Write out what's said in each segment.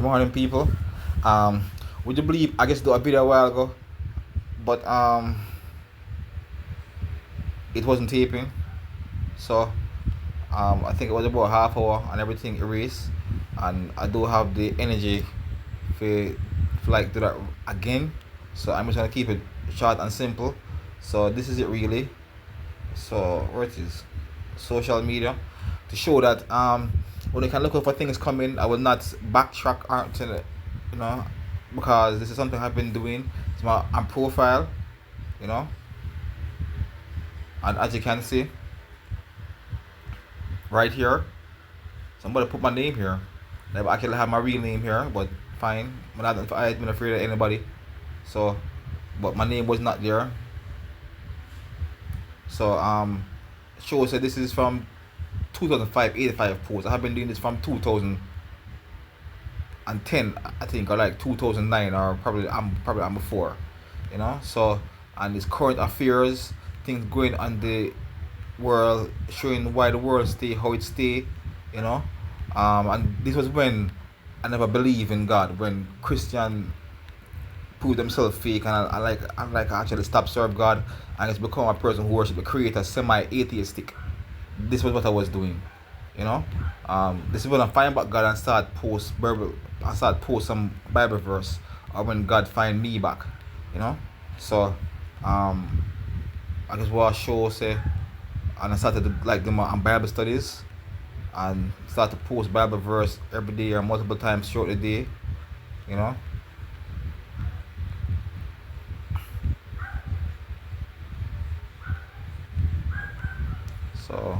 Good morning, people. Um, would you believe I just did a video a while ago, but it wasn't taping, so I think it was about half hour and everything erased, and I do have the energy for like do that again, so I'm just gonna keep it short and simple. So this is it really. So where it is, social media, to show that when you can look out for things coming, I will not backtrack to it, you know, because this is something I've been doing. It's my profile, you know, and as you can see right here, somebody put my name here. I actually have my real name here, but fine. I've been afraid of anybody, so but my name was not there. So shows that this is from 2005, 85 posts. I have been doing this from 2010, I think, or like 2009, or I'm before, you know. So, and it's current affairs, things going on the world, showing why the world stay how it stay, you know. And this was when I never believed in God, when Christian prove themselves fake, and I actually stop serve God, and it's become a person who worship the creator, semi-atheistic. This was what I was doing, you know. This is when I find back God and start post some Bible verse, or when God find me back, you know. So I just watch show say, and I started to like do my Bible studies, and start to post Bible verse every day or multiple times throughout the day, you know. So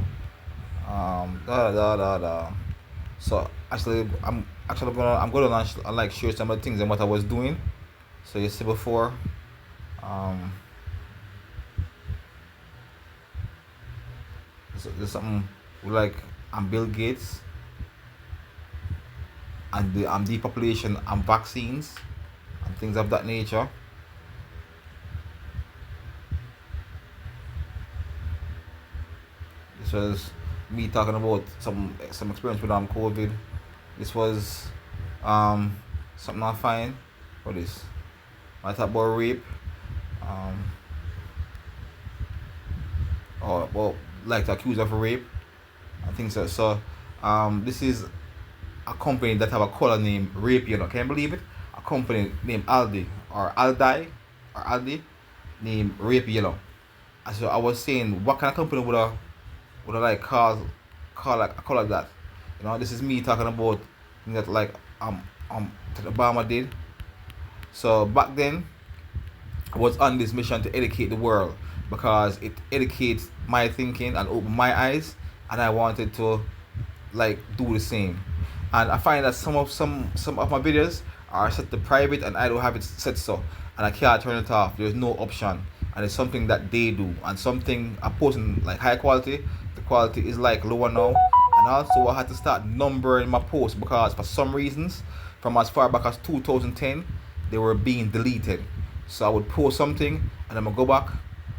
so actually I'm gonna like share some of the things and what I was doing. So you see before, um there's something like I'm Bill Gates, and the depopulation and vaccines and things of that nature. This was me talking about some experience with COVID. This was um something I find. What is? I talk about rape, um or well, like accused of rape. I think so. So this is a company that have a color named Rape. You know, can you believe it? A company named Aldi named Rape Yellow. And so I was saying, what kind of company would I like call like that? You know, this is me talking about things that like that Obama did. So back then, I was on this mission to educate the world, because it educates my thinking and open my eyes, and I wanted to like do the same. And I find that some of my videos are set to private, and I don't have it set so, and I can't turn it off. There's no option, and it's something that they do, and something I'm posting like high quality. The quality is like lower now, and also I had to start numbering my posts, because for some reasons, from as far back as 2010, they were being deleted. So I would post something, and I'm gonna go back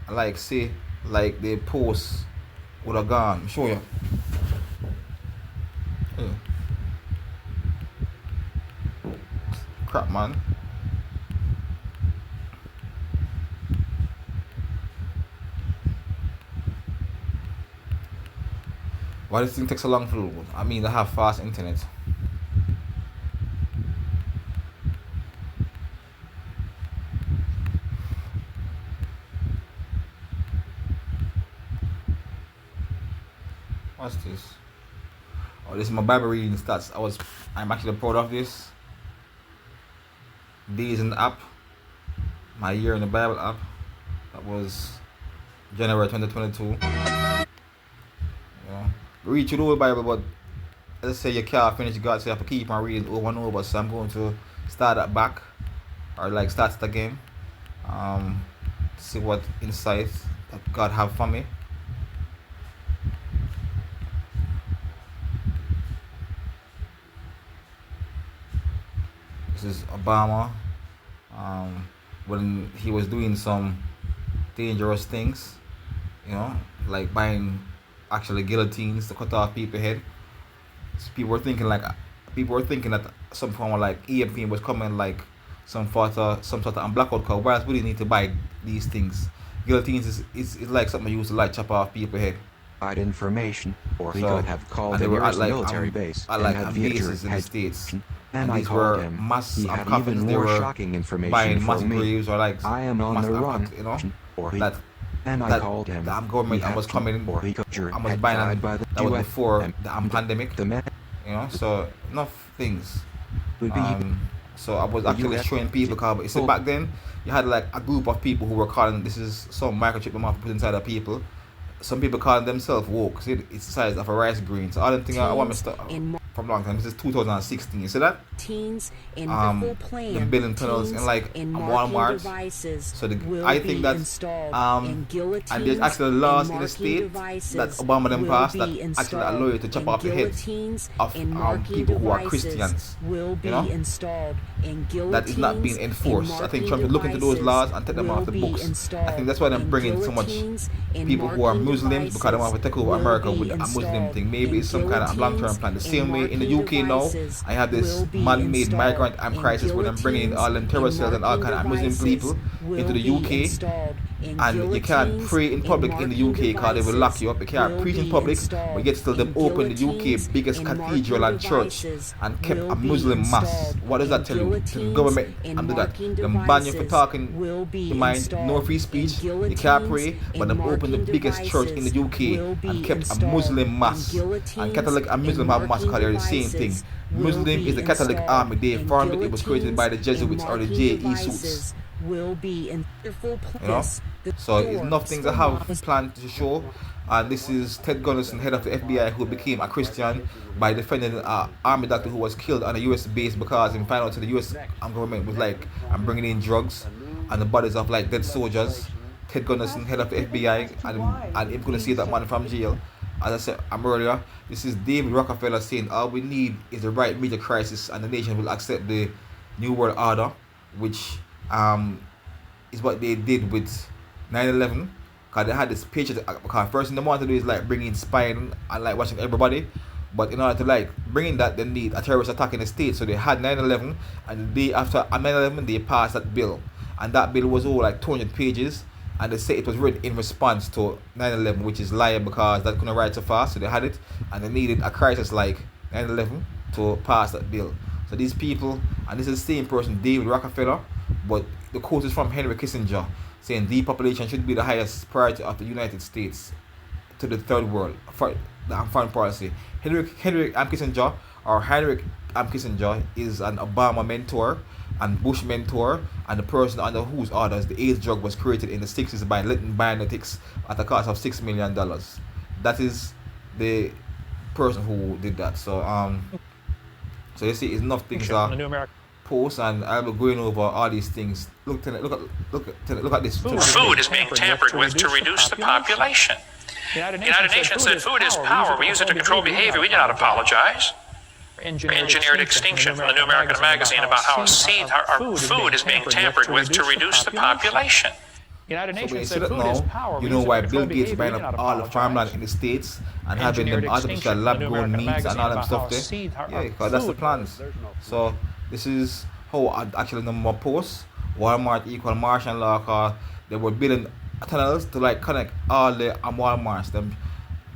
and like say like the post would have gone. I'll show you. Yeah. Crap, man. Why this thing takes so long to load? I mean, I have fast internet. What's this? Oh, this is my Bible reading stats. I'm actually proud of this. Days in the app. My year in the Bible app. That was January 2022. Yeah. Read through the whole Bible, but let's say you can't finish God, so you have to keep on reading over and over. So I'm going to start that back, or like start it again. To see what insights that God have for me. This is Obama, when he was doing some dangerous things, you know, like buying actually guillotines to cut off people's head. So people were thinking like people were thinking that some form of like EMP was coming, like some sort of blackout code. Whereas we didn't need to buy these things. Guillotines is like something you use to like chop off people's head. Information, or he So, could have called and they the were at nearest like military base at and like had bases in the had states, and and I these called were him. mass He had coffins. even They more were shocking information buying for mass me. graves or like I am on mass the run, you know, or he, that and I called him. the government He was had coming, or he could I was had buying died them. by the That was US, before and the pandemic, the man you know. So enough things. would be So I was the actually US. showing people, because you see, back then you had like a group of people who were calling, this is some microchip them have put inside of people. Some people call themselves woke. See, it's the size of a rice grain. So I don't think I want to start from a long time. This is 2016. You see that? Teens in the full plan, them building tunnels in like Walmart. So I think that and there's actually laws in the state that Obama them passed that actually allow you to chop off the heads of people who are Christians. Will be installed in that is not being enforced. I think Trump should look into those laws and take them off the books. I think that's why they're bringing so much people who are Muslims, because they want to take over America with a Muslim thing. Maybe it's some kind of long-term plan. The same way in the UK now, I have this man-made migrant crisis where they're bringing in all them terror cells and all kind of Muslim people into the UK. And you can't pray in public in the UK because they will lock you up. You can't preach in public, but yet still them open the UK biggest cathedral and church and kept a Muslim mass. What does that tell you? To the government and do that. Them ban you for talking your mind, no free speech. You can't pray, but them open the biggest church in the UK and kept a Muslim mass. And Catholic and Muslim have mass because they're the same thing. Muslim is the Catholic army. They formed it. It was created by the Jesuits or the JE suits. Will be in full place. So it's enough things I have planned to show. And this is Ted Gunderson, head of the FBI, who became a Christian by defending an army doctor who was killed on a US base because he found out to the US government was like, I'm bringing in drugs and the bodies of like dead soldiers. Ted Gunderson, head of the FBI, and I'm going to see that man from jail. As I said earlier, this is David Rockefeller saying all we need is the right major crisis and the nation will accept the New World Order, which is what they did with 9/11, because they had this patriot. Because first thing they want to do is like bring in spying and like watching everybody, but in order to like bring in that, they need a terrorist attack in the state. So they had 9/11, and the day after 9/11 they passed that bill, and that bill was all like 200 pages, and they say it was written in response to 9/11, which is lying because that couldn't write so fast. So they had it, and they needed a crisis like 9/11 to pass that bill. So these people, and this is the same person, David Rockefeller, but the quote is from Henry Kissinger, saying depopulation should be the highest priority of the United States to the third world for the foreign policy. Henry Kissinger, or Heinrich Kissinger, is an Obama mentor and Bush mentor, and the person under whose orders the AIDS drug was created in the 60s by Litton Bionetics at a cost of $6 million. That is the person who did that. So so you see, it's enough things are posts, and I'll be going over all these things. Look at this. Food is being tampered with to reduce the population. The United Nations said food is power. We use it to control behavior. We do not apologize. Engineered extinction from the New American Magazine about how our food is being tampered with to reduce the population. So when you see that now, you know why Bill Gates buying up all the farmland in the States and having them artificial lab-grown meats and all them stuff there. Yeah, because that's the plans. So this is how I actually know more posts. Walmart equal martial law, because they were building tunnels to like connect all the Walmarts. Them,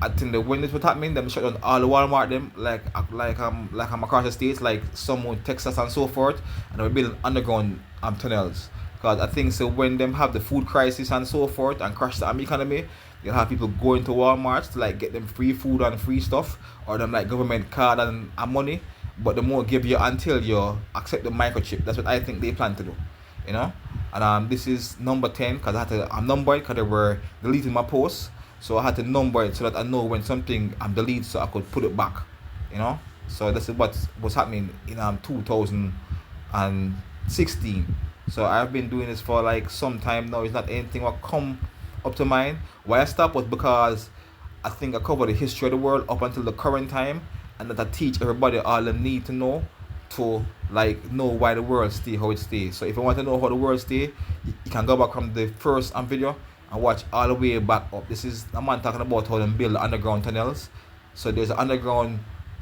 I think that when this was happening, them shut down all the Walmart them like across the states, like some in Texas and so forth, and they were building underground tunnels. Because I think so when them have the food crisis and so forth and crash the economy, you'll have people going to Walmart to like get them free food and free stuff, or them like government card and money, but the more give you until you accept the microchip. That's what I think they plan to do, you know. And this is number 10 because I had to number it because they were deleting my posts, so I had to number it so that I know when something I'm deleted so I could put it back, you know. So this is what's happening in 2016. So I've been doing this for like some time now. It's not anything that come up to mind. Why I stopped was because I think I covered the history of the world up until the current time, and that I teach everybody all they need to know to like know why the world stay how it stays. So if you want to know how the world stay, you can go back from the first video and watch all the way back up. This is a man talking about how they build the underground tunnels. So there's an underground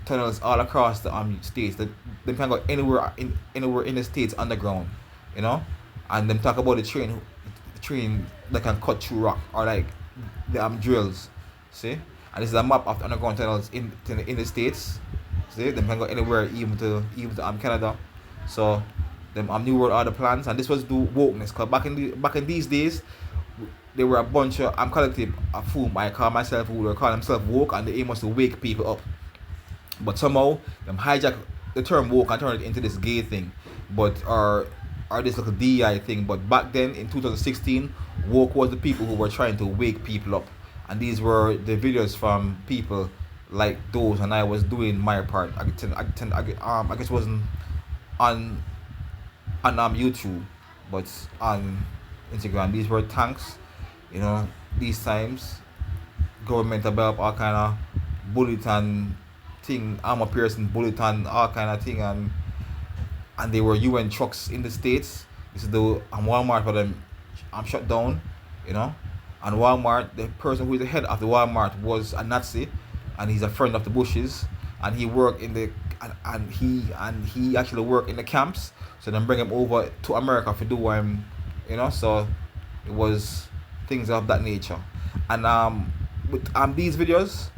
tunnels all across the states. They can go anywhere in the states underground, you know. And them talk about the train that can cut through rock, or like the drills. See, and this is a map of the underground tunnels in the states. See, them can go anywhere, even to Canada. So them knew what all the plans, and this was do wokeness. Cause back in these days, there were a bunch of collective of whom I call myself, who were calling themselves woke, and the aim was to wake people up. But somehow them hijack the term woke and turn it into this gay thing, or this little DI thing. But back then in 2016, woke was the people who were trying to wake people up, and these were the videos from people like those, and I was doing my part. I guess it wasn't on YouTube, but on Instagram. These were tanks, you know. These times, government about all kind of bullet and thing, armor piercing bullet and all kind of thing, and they were UN trucks in the states. This is the Walmart for them. I'm shut down, you know. And Walmart, the person who is the head of the Walmart was a Nazi, and he's a friend of the Bushes, and he worked in the and he actually worked in the camps. So then bring him over to America for do you know. So it was things of that nature. And with these videos,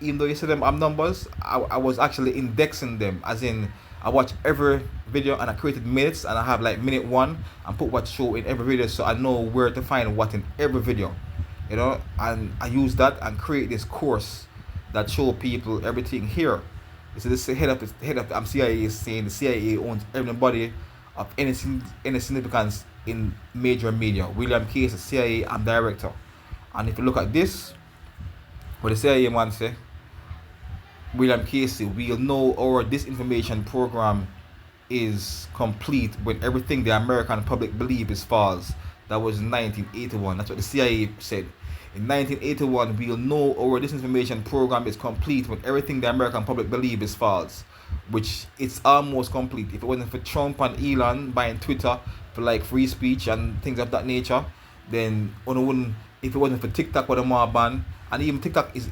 even though you see them numbers, I was actually indexing them, as in I watch every video and I created minutes, and I have like minute 1 and put what show in every video, so I know where to find what in every video, you know. And I use that and create this course that show people everything here. So this head of the CIA is saying the CIA owns everybody of any significance in major media. William Case, the CIA director. And if you look at this, what the CIA man say, William Casey, we'll know our disinformation program is complete when everything the American public believe is false. That was in 1981. That's what the CIA said. In 1981, we'll know our disinformation program is complete when everything the American public believe is false. Which it's almost complete. If it wasn't for Trump and Elon buying Twitter for like free speech and things of that nature, then if it wasn't for TikTok, what a more ban. And even TikTok is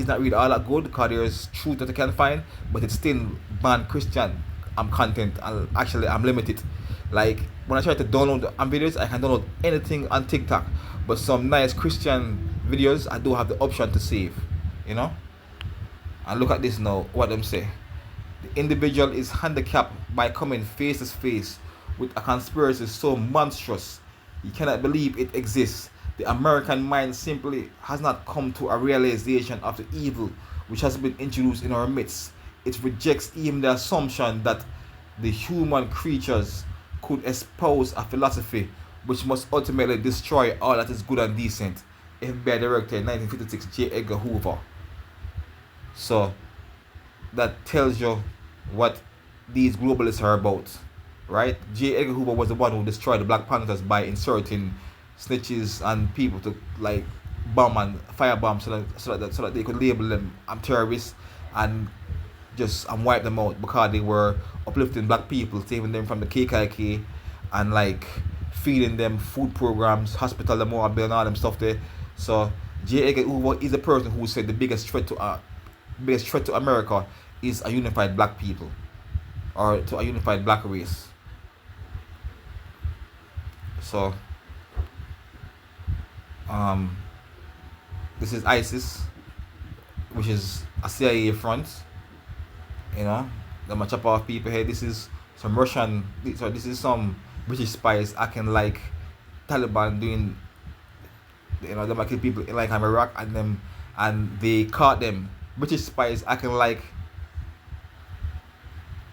not really all that good, because there's truth that I can find, but it's still ban Christian content, and actually I'm limited. Like when I try to download videos, I can download anything on TikTok, but some nice Christian videos I do have the option to save, you know. And look at this now, what them say. The individual is handicapped by coming face to face with a conspiracy so monstrous he cannot believe it exists. The American mind simply has not come to a realization of the evil which has been introduced in our midst. It rejects even the assumption that the human creatures could espouse a philosophy which must ultimately destroy all that is good and decent. FBI Director in 1956, J. Edgar Hoover. So that tells you what these globalists are about, right? J. Edgar Hoover was the one who destroyed the Black Panthers by inserting snitches and people to like bomb and firebomb so that they could label them terrorists and just wipe them out, because they were uplifting black people, saving them from the KKK and like feeding them food programs, hospital them all, and all them stuff there. So J. Edgar Hoover is the person who said the biggest threat to America is a unified black people, or to a unified black race. So this is ISIS, which is a CIA front, you know. They're gonna chop off people head. This is some Russian, so this is some British spies acting like Taliban doing, you know, they might kill people like in Iraq, and they caught them. British spies acting like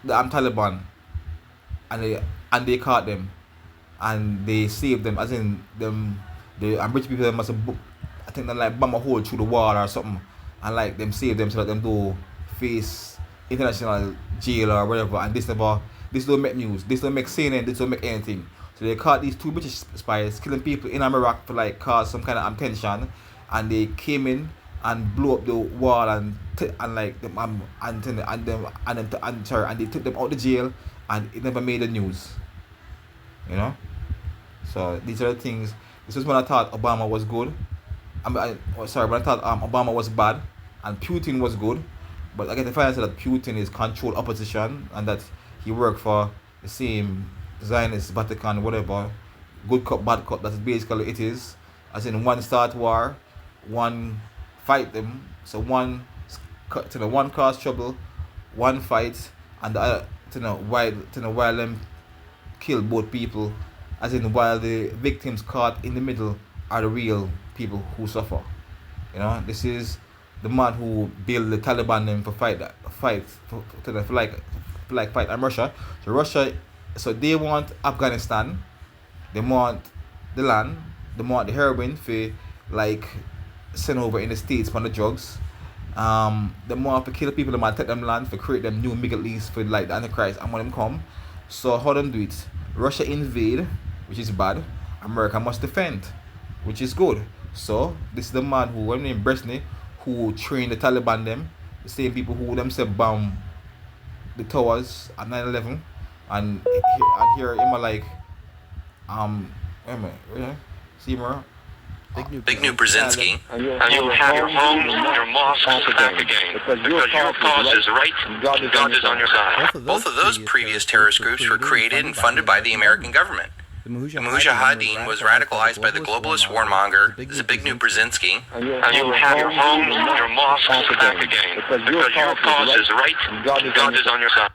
the Taliban, and they caught them, and they saved them, as in them. And British people must have, I think they like bomb a hole through the wall or something, and like them save them so that them do face international jail or whatever. And this don't make news, this don't make CNN, this don't make anything. So they caught these 2 British spies killing people in Iraq for like cause some kind of tension, and they came in and blew up the wall and they took them out the jail, and it never made the news, you know. So these are the things. This is when I thought Obama was good. When I thought Obama was bad and Putin was good. But I get to find out that Putin is controlled opposition and that he worked for the same Zionist Vatican, whatever. Good cop, bad cop, that's basically it is. As in one start war, one fight them. So one cause trouble, one fight, and the other while them kill both people. As in while the victims caught in the middle are the real people who suffer. You know, this is the man who built the Taliban them for fight and Russia. So they want Afghanistan, they want the land, they want the heroin for like send over in the States for the drugs. They want to kill people, they want to take them land for create them new Middle East for like the Antichrist and when them come. So how them do it? Russia invade, which is bad. America must defend, which is good. So this is the man who went named Brezhnev who trained the Taliban them, the same people who themselves bomb the towers at 9/11, and here him like see more Big New Brzezinski, and you will have your homes, your mosques back again, because your cause is right, and God is on your side. Both of those previous terrorist groups were created and funded by the American government. The Mujahideen was radicalized by the globalist warmonger Zbigniew Brzezinski, and you will have your homes, your mosques back again, because your cause is right, and God is on your side.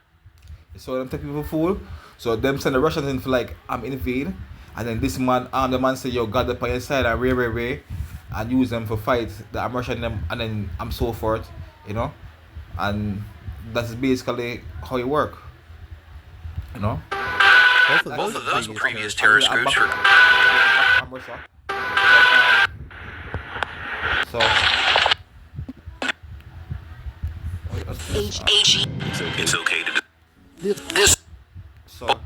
So them take people fool. So them send the Russians in for like invade. And then this man, the man say, yo, God up on your side and ray, and use them for fight the Russian them, and then so forth, you know, and that's basically how it work, you know. Both of those previous terrorist groups were. Russia. So. It's okay to do this. So.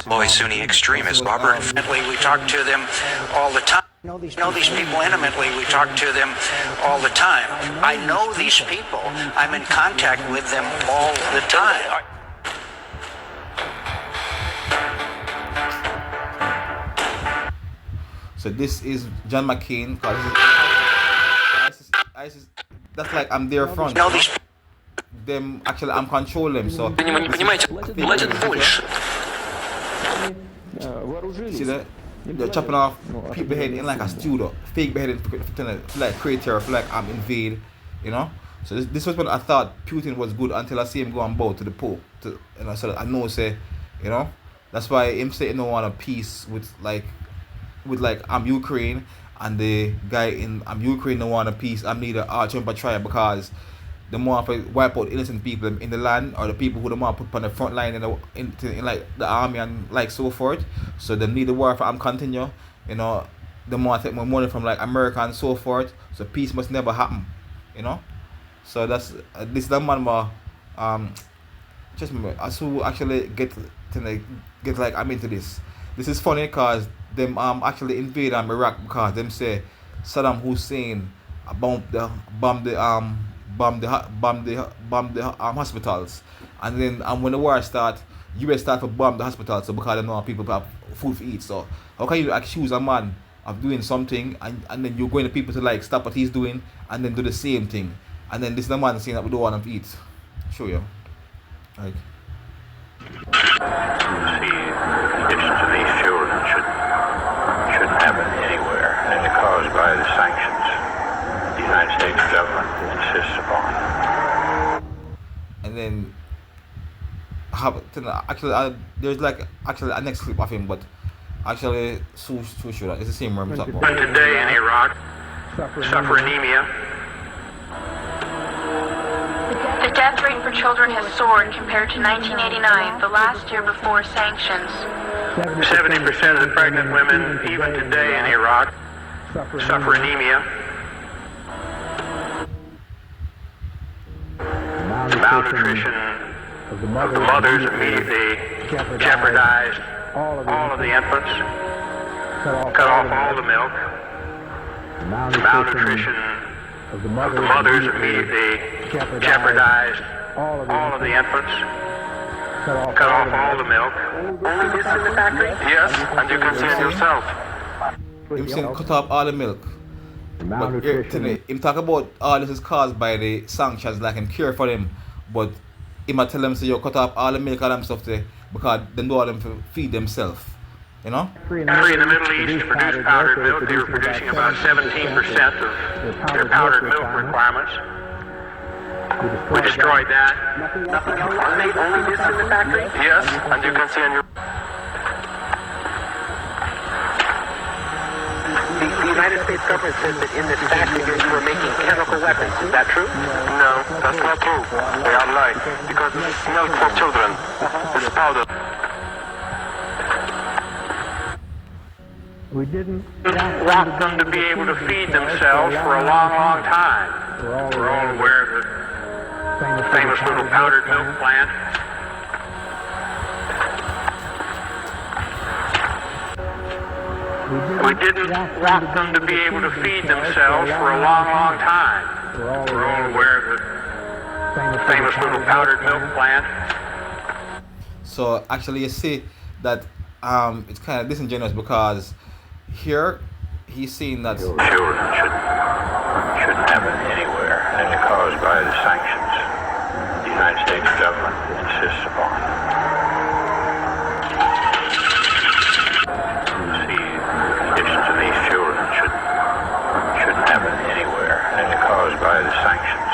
Boy, Sunni extremists, Robert. We talk to them all the time. Know these people intimately. We talk to them all the time. I know these people. I'm in contact with them all the time. So this is John McCain. ISIS, that's like I'm their front. Know these. Them actually I'm controlling them. So. Понимаете, legend больше. See that? They're chopping off people head in like a studio, fake beheading to like create terror, like invade, you know. So this was what I thought Putin was good until I see him go and bow to the Pope, so I know say, you know, that's why him say he don't want a peace with Ukraine, and the guy in Ukraine don't want a peace. I'm neither Archimpa tribe because the more to wipe out innocent people in the land, or the people who the more put on the front line in like the army and like so forth. So they need the war for continue, you know. The more I take more money from like America and so forth. So peace must never happen, you know. So that's this is the man more just remember as who actually get like I'm into this. This is funny because them actually invade Iraq because them say Saddam Hussein bomb the hospitals, and then when the war start, US start to bomb the hospitals, so because they know people have food to eat. So how can you accuse a man of doing something and then you're going to people to like stop what he's doing and then do the same thing, and then this is the man saying that we don't want him to eat? Show you, like. Conditions of these children shouldn't happen anywhere, and they're caused by the sanctions the United States government insists upon. And then there's like actually a next clip of him, but actually so sure it's the same room. Today in Iraq suffer anemia. The death rate for children has soared compared to 1989, the last year before sanctions. 70% of the pregnant women, even today in Iraq, suffer anemia. Malnutrition of the mothers immediately jeopardized all of the infants, cut off all the milk. Malnutrition of the mothers immediately jeopardized all of the infants, cut off all the milk. Only this in the factory? Yes, and you can see it yourself. Him saying cut off all the milk. But him talk about all this is caused by the sanctions, like him care for them, but him a tell them say you cut off all the milk and them stuff there because they know them to feed themselves. You know? In the Middle East, to produce powdered milk, they were producing about 17% of their powdered milk requirements. We destroyed that. Nothing else was made, only this in the factory? Yes, as you can see on your... The United States government says that in this factory you were making chemical weapons. Is that true? No, that's not true. They are lying. Because this is milk for children. This is powder. We didn't Want them to be able to feed themselves for a long, long time. We're all aware of the famous little powdered milk plant. We didn't want them to be able to feed themselves for a long, long time. We're all aware of the famous little powdered milk plant. So actually you see that it's kind of disingenuous because here he's saying that Children shouldn't have it anywhere, and it's caused by the sanctions the United States government insists upon. See, the conditions of these children shouldn't have it anywhere, and it's caused by the sanctions.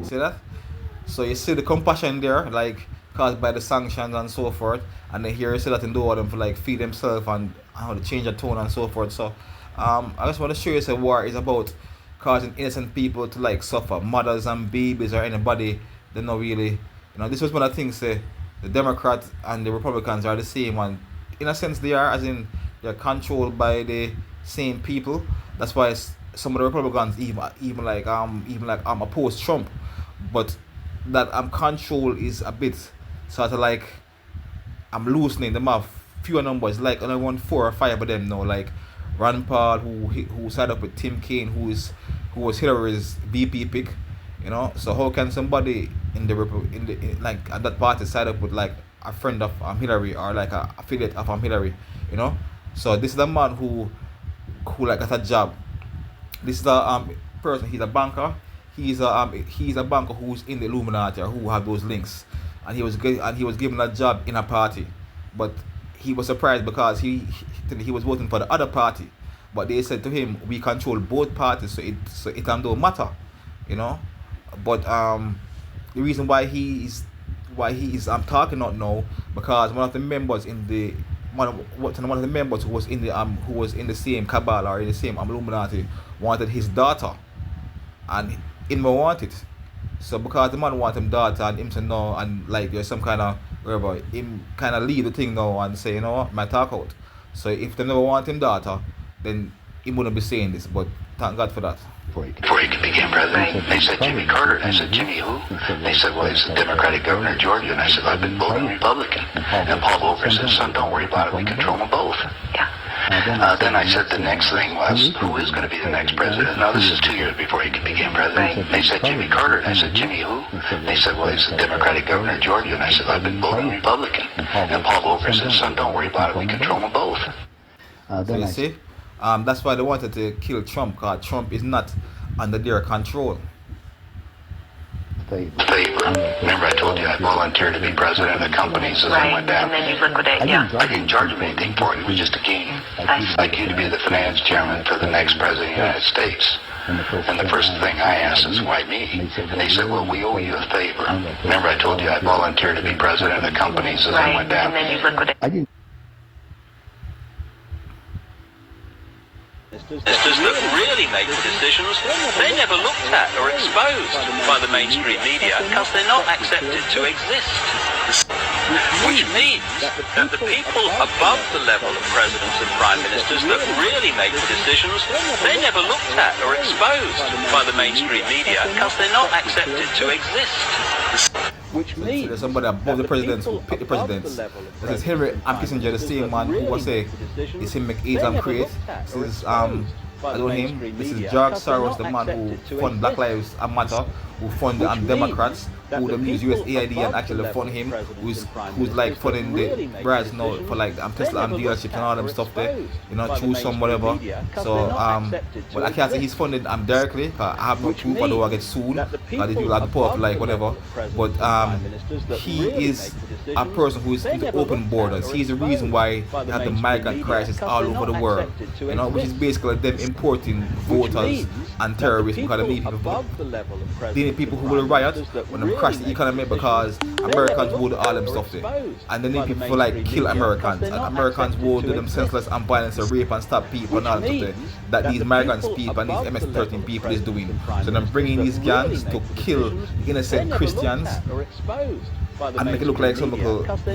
you see that? So you see the compassion there, like caused by the sanctions and so forth, and then here you see that in do all them for like feed themselves and how to change the tone and so forth. So I just want to show you that war is about causing innocent people to like suffer, mothers and babies or anybody. They're not really, this was one of the things the Democrats and the Republicans are the same, and in a sense they are, as in they're controlled by the same people. That's why some of the Republicans even oppose Trump, but that control is a bit sort of like loosening them off. Fewer numbers, like only 1, 4 or 5 of them now, like Ron Paul, who sided up with Tim Kaine, who was Hillary's VP pick, So how can somebody in at that party side up with like a friend of Hillary or like a affiliate of Hillary, So this is the man who like got a job. This is the person. He's a banker. He's a banker who's in the Illuminati or who have those links, and he was given a job in a party, but he was surprised because he was voting for the other party, but they said to him, we control both parties, so it don't matter, But the reason why he is talking out now, because one of the members one of the members who was in the same cabal or in the same Illuminati wanted his daughter, and him want it. So because the man want him daughter and him say no, and like there's some kind of whatever, him kind of lead the thing now and say, you know what, my talk out. So if they never want him daughter, then he wouldn't be saying this, but thank God for that. Before he could become president, they said Jimmy Carter, and I said, Jimmy who? They said, well, he's the Democratic governor of Georgia, and I said, I've been voting Republican. And Paul Volcker said, son, don't worry about it, we control them both. Yeah. Then I said the next thing was, who is going to be the next president? Now, this is 2 years before he became president. They said Jimmy Carter, and I said, Jimmy who? They said, well, he's the Democratic governor of Georgia, and I said, I've been voting Republican. And Paul Volcker said, son, don't worry about it, we control them both. So you see, that's why they wanted to kill Trump, because Trump is not under their control. Favor. Remember I told you I volunteered to be president of the company, so Right, I went down. and then you liquidate, yeah. I didn't charge him anything for it. It was just a game. Like you to be the finance chairman for the next president of the United States. And the first thing I asked is, why me? And they said, well, we owe you a favor. Remember I told you I volunteered to be president of the company, so I Right, went down. and then you liquidate. Ministers that really make the decisions, they're never looked at or exposed by the mainstream media because they're not accepted to exist. Which means that the people above the level of presidents and prime ministers that really make the decisions, they're never looked at or exposed by the mainstream media because they're not accepted to exist. Which means there's somebody above the presidents who pick the presidents. This is Henry and Kissinger, the same man who was say it's him make AIDS and create. This is I don't know him. This is George Soros, the man who fund Black Lives Matter, who fund the Democrats, who them use USAID and actually fund him, who's like funding the brides now for like Tesla dealerships and all them stuff there, you know, through some whatever. So but I can't say he's funded directly. I have no proof, although I get sued. These people are poor, like whatever. But he is a person who is into open borders. He's the reason why you have the migrant crisis all over the world, you know, which is basically them importing voters and terrorists because they need people who will riot when they crash the economy because Americans will do all them stuff there. And they need people who like kill Americans, and Americans will do them senseless and violence and rape and stab people and all that stuff there that these migrants people and these MS-13 people is doing. So they're bringing these gangs to kill innocent Christians and make it look like some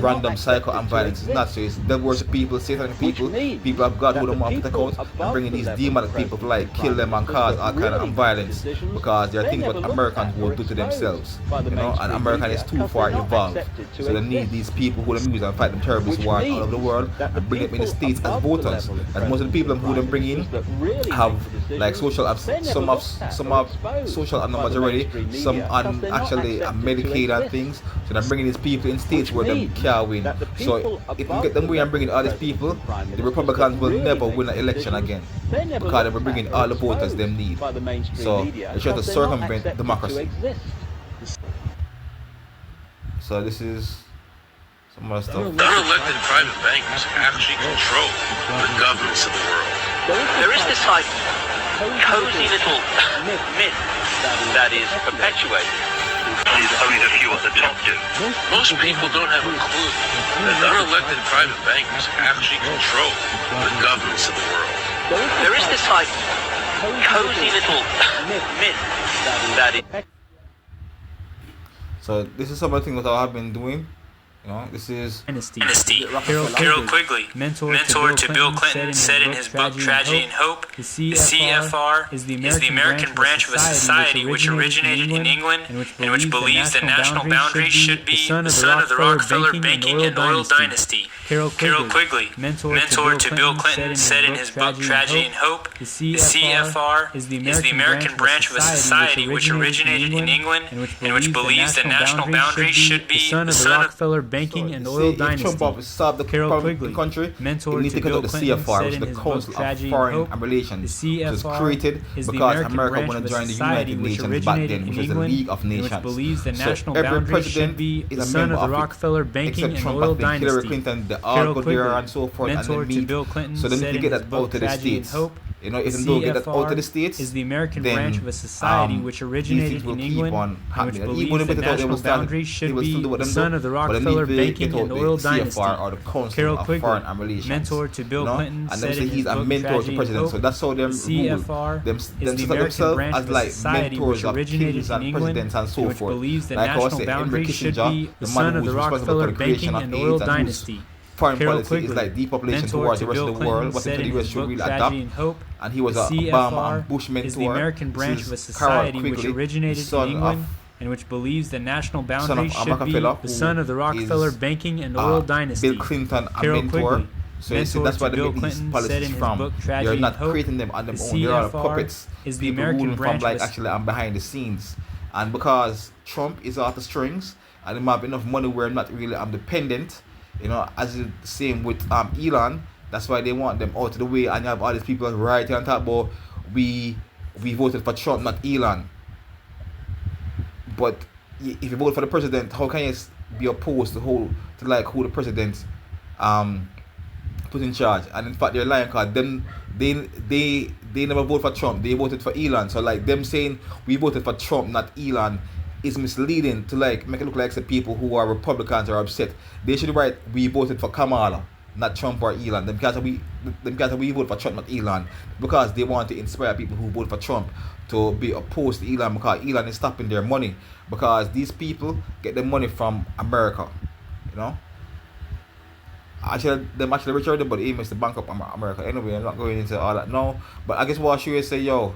random psycho and violence. It's not so. It's devil worship people, satanic people, people of God who don't want to take out, and bringing these demonic people to like kill them and cause all kind of violence because they are thinking what Americans will do to themselves, you know, and America is too far evolved. So they need these people who them use and fight them terrorist wars all over the world and bring them in the States as voters. And most of the people who them bring in have like social, some have social numbers already, some on actually Medicaid and things. So they're bringing these people in states where them can't win. So if you get them way and bringing all these people, the Republicans will never win an election again because they were bringing all the voters them need. So they try to circumvent democracy. So this is some other stuff. Unelected private bankers actually control the governments of the world. There is this like cozy little myth that is perpetuated. Only the few at the top do. Most people don't have a clue that unelected private bankers actually control the governments of the world. There is this like cozy little myth that is. So this is some of the things that I have been doing. You know, this is Dynasty. Carol Quigley, mentor to Bill Clinton, said in his book Tragedy and Hope, the CFR is the American branch of a society which originated in England and which believes the national boundary should be the son of the Rockefeller banking and oil dynasty. Carol Quigley, mentor to Bill Clinton, said in his book Tragedy and Hope, the CFR is the American branch of a society which originated in England and which believes the national boundary should be the son of Rockefeller banking and oil dynasty. Trump solve the Carol Quigley, country, mentor need to Bill the Clinton, CFR, which is said the in his Council book of Tragedy Foreign and Hope, and Relations, the which was CFR created is the because American America branch wanted of to a join the society United which Nations back originated then, in which was the England League of and Nations. which believes the So national every boundary should president be is the a son member of the of it, Rockefeller banking except and Trump, oil I think Hillary dynasty. Clinton, they all Carol go Quigley, there and so forth, and mentor they to meet. Bill Clinton, So they need said to in get his that book out to the Tragedy and States. Hope, You know, if the they don't get that out to the CFR States, is the American then, branch of a society which these originated things will in keep England on and which happening. And believes even if the they thought they national will stand, boundary they should will still be do what the them son do, of the but they Rockefeller need to banking get out and the oil dynasty. CFR or the Council Carol of Quigley, Foreign and Relations. mentor to Bill You know? Clinton, And them said say in he's his a book mentor to Tragedy and president. Hope, So that's how them the rule. CFR Them is set the American themselves branch as of a like society mentors which of originated kings in and England presidents and so and which forth. believes the Like I was national saying, Henry boundary should Kissinger, be the the man son who of the was responsible for Rockefeller the creation banking of and AIDS oil and whose dynasty. foreign Carol policy is Quigley, like depopulation mentor towards to the rest Bill of the world, Clinton, what said the in US his should book really Tragedy adopt. and Hope, And he was the a Obama and CFR Bush mentor. is the American branch This of a is Carol society which Quigley, originated son in of England and which believes the national son boundary of should be Rockefeller, the son of the who Rockefeller is, banking and oil dynasty. Bill Clinton, a Carol mentor. Quigley, So you see, mentor that's why to they Bill make these Clinton, said policies in his from. book They're Tragedy not and Hope, creating them on the their own. They're all CFR puppets. is the People American ruling from branch like of a actually I'm behind the scenes. And because Trump is out the strings and him have enough money where I'm not really dependent, you know, as the same with Elon. That's why they want them out of the way, and you have all these people right here on top about we voted for Trump, not Elon. But if you vote for the president, how can you be opposed to who the president put in charge? And in fact, they're lying because they never voted for Trump. They voted for Elon. So like them saying we voted for Trump, not Elon, is misleading to like make it look like the people who are Republicans are upset. They should write we voted for Kamala, not Trump or Elon. Because we vote for Trump, not Elon, because they want to inspire people who vote for Trump to be opposed to Elon, because Elon is stopping their money, because these people get their money from America, you know. Them actually Richard, but aim is to bank up America. Anyway, I'm not going into all that now. But I guess what I should say, yo,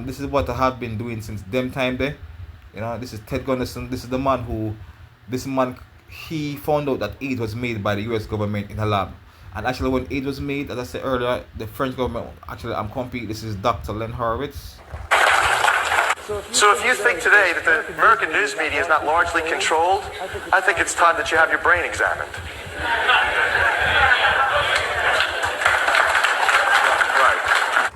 this is what I have been doing since them time there. You know, this is Ted Gunderson. This is the man he found out that AIDS was made by the US government in a lab. And actually when AIDS was made, as I said earlier, the French government, actually I'm complete, this is Dr. Len Horowitz. So if you think today that the American news media is not largely controlled, I think it's time that you have your brain examined.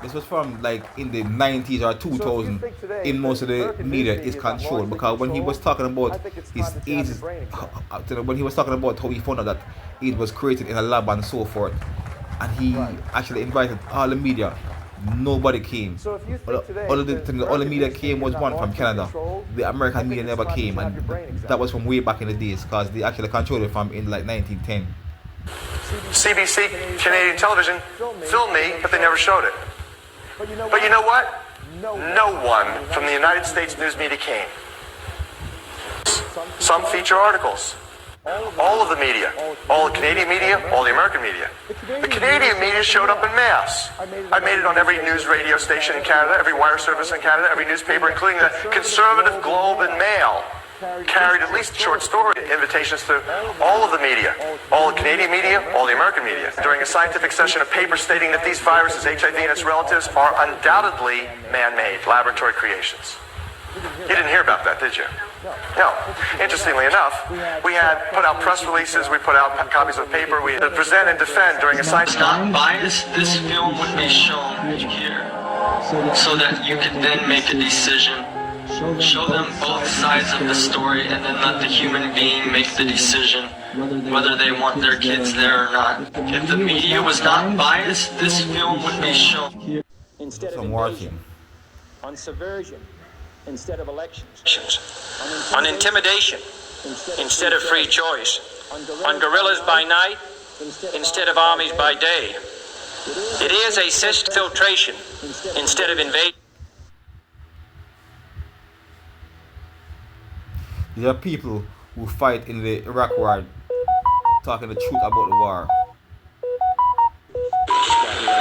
This was from like in the 90s or 2000. In most of the media is controlled, because when he was talking about his AIDS, when he was talking about how he found out that it was created in a lab and so forth, and he actually invited all the media, nobody came. All the media came was one from Canada. The American media never came, and that was from way back in the days, because they actually controlled it from in like 1910. CBC, Canadian television, filmed me, but they never showed it. But you know what? No one from the United States news media came. Some feature articles. All of the media. All the Canadian media, all the American media. The Canadian media showed up in mass. I made it on every news radio station in Canada, every wire service in Canada, every newspaper, including the Conservative Globe and Mail. Carried at least short story invitations to all of the media, all the Canadian media, all the American media. During a scientific session, a paper stating that these viruses, HIV and its relatives, are undoubtedly man-made laboratory creations. You didn't hear about that, did you? No. Interestingly enough, we had put out press releases, we put out copies of paper, we had to present and defend during a scientific... Not biased, this film would be shown here, so that you could then make a decision. Show them both sides of the story, and then let the human being make the decision whether they want their kids there or not. If the media was not biased, this film would be shown. Instead of invasion, on subversion, instead of elections, on intimidation, instead of free choice, on guerrillas by night, instead of armies by day. It is a cyst filtration instead of invasion. There are people who fight in the Iraq war talking the truth about the war.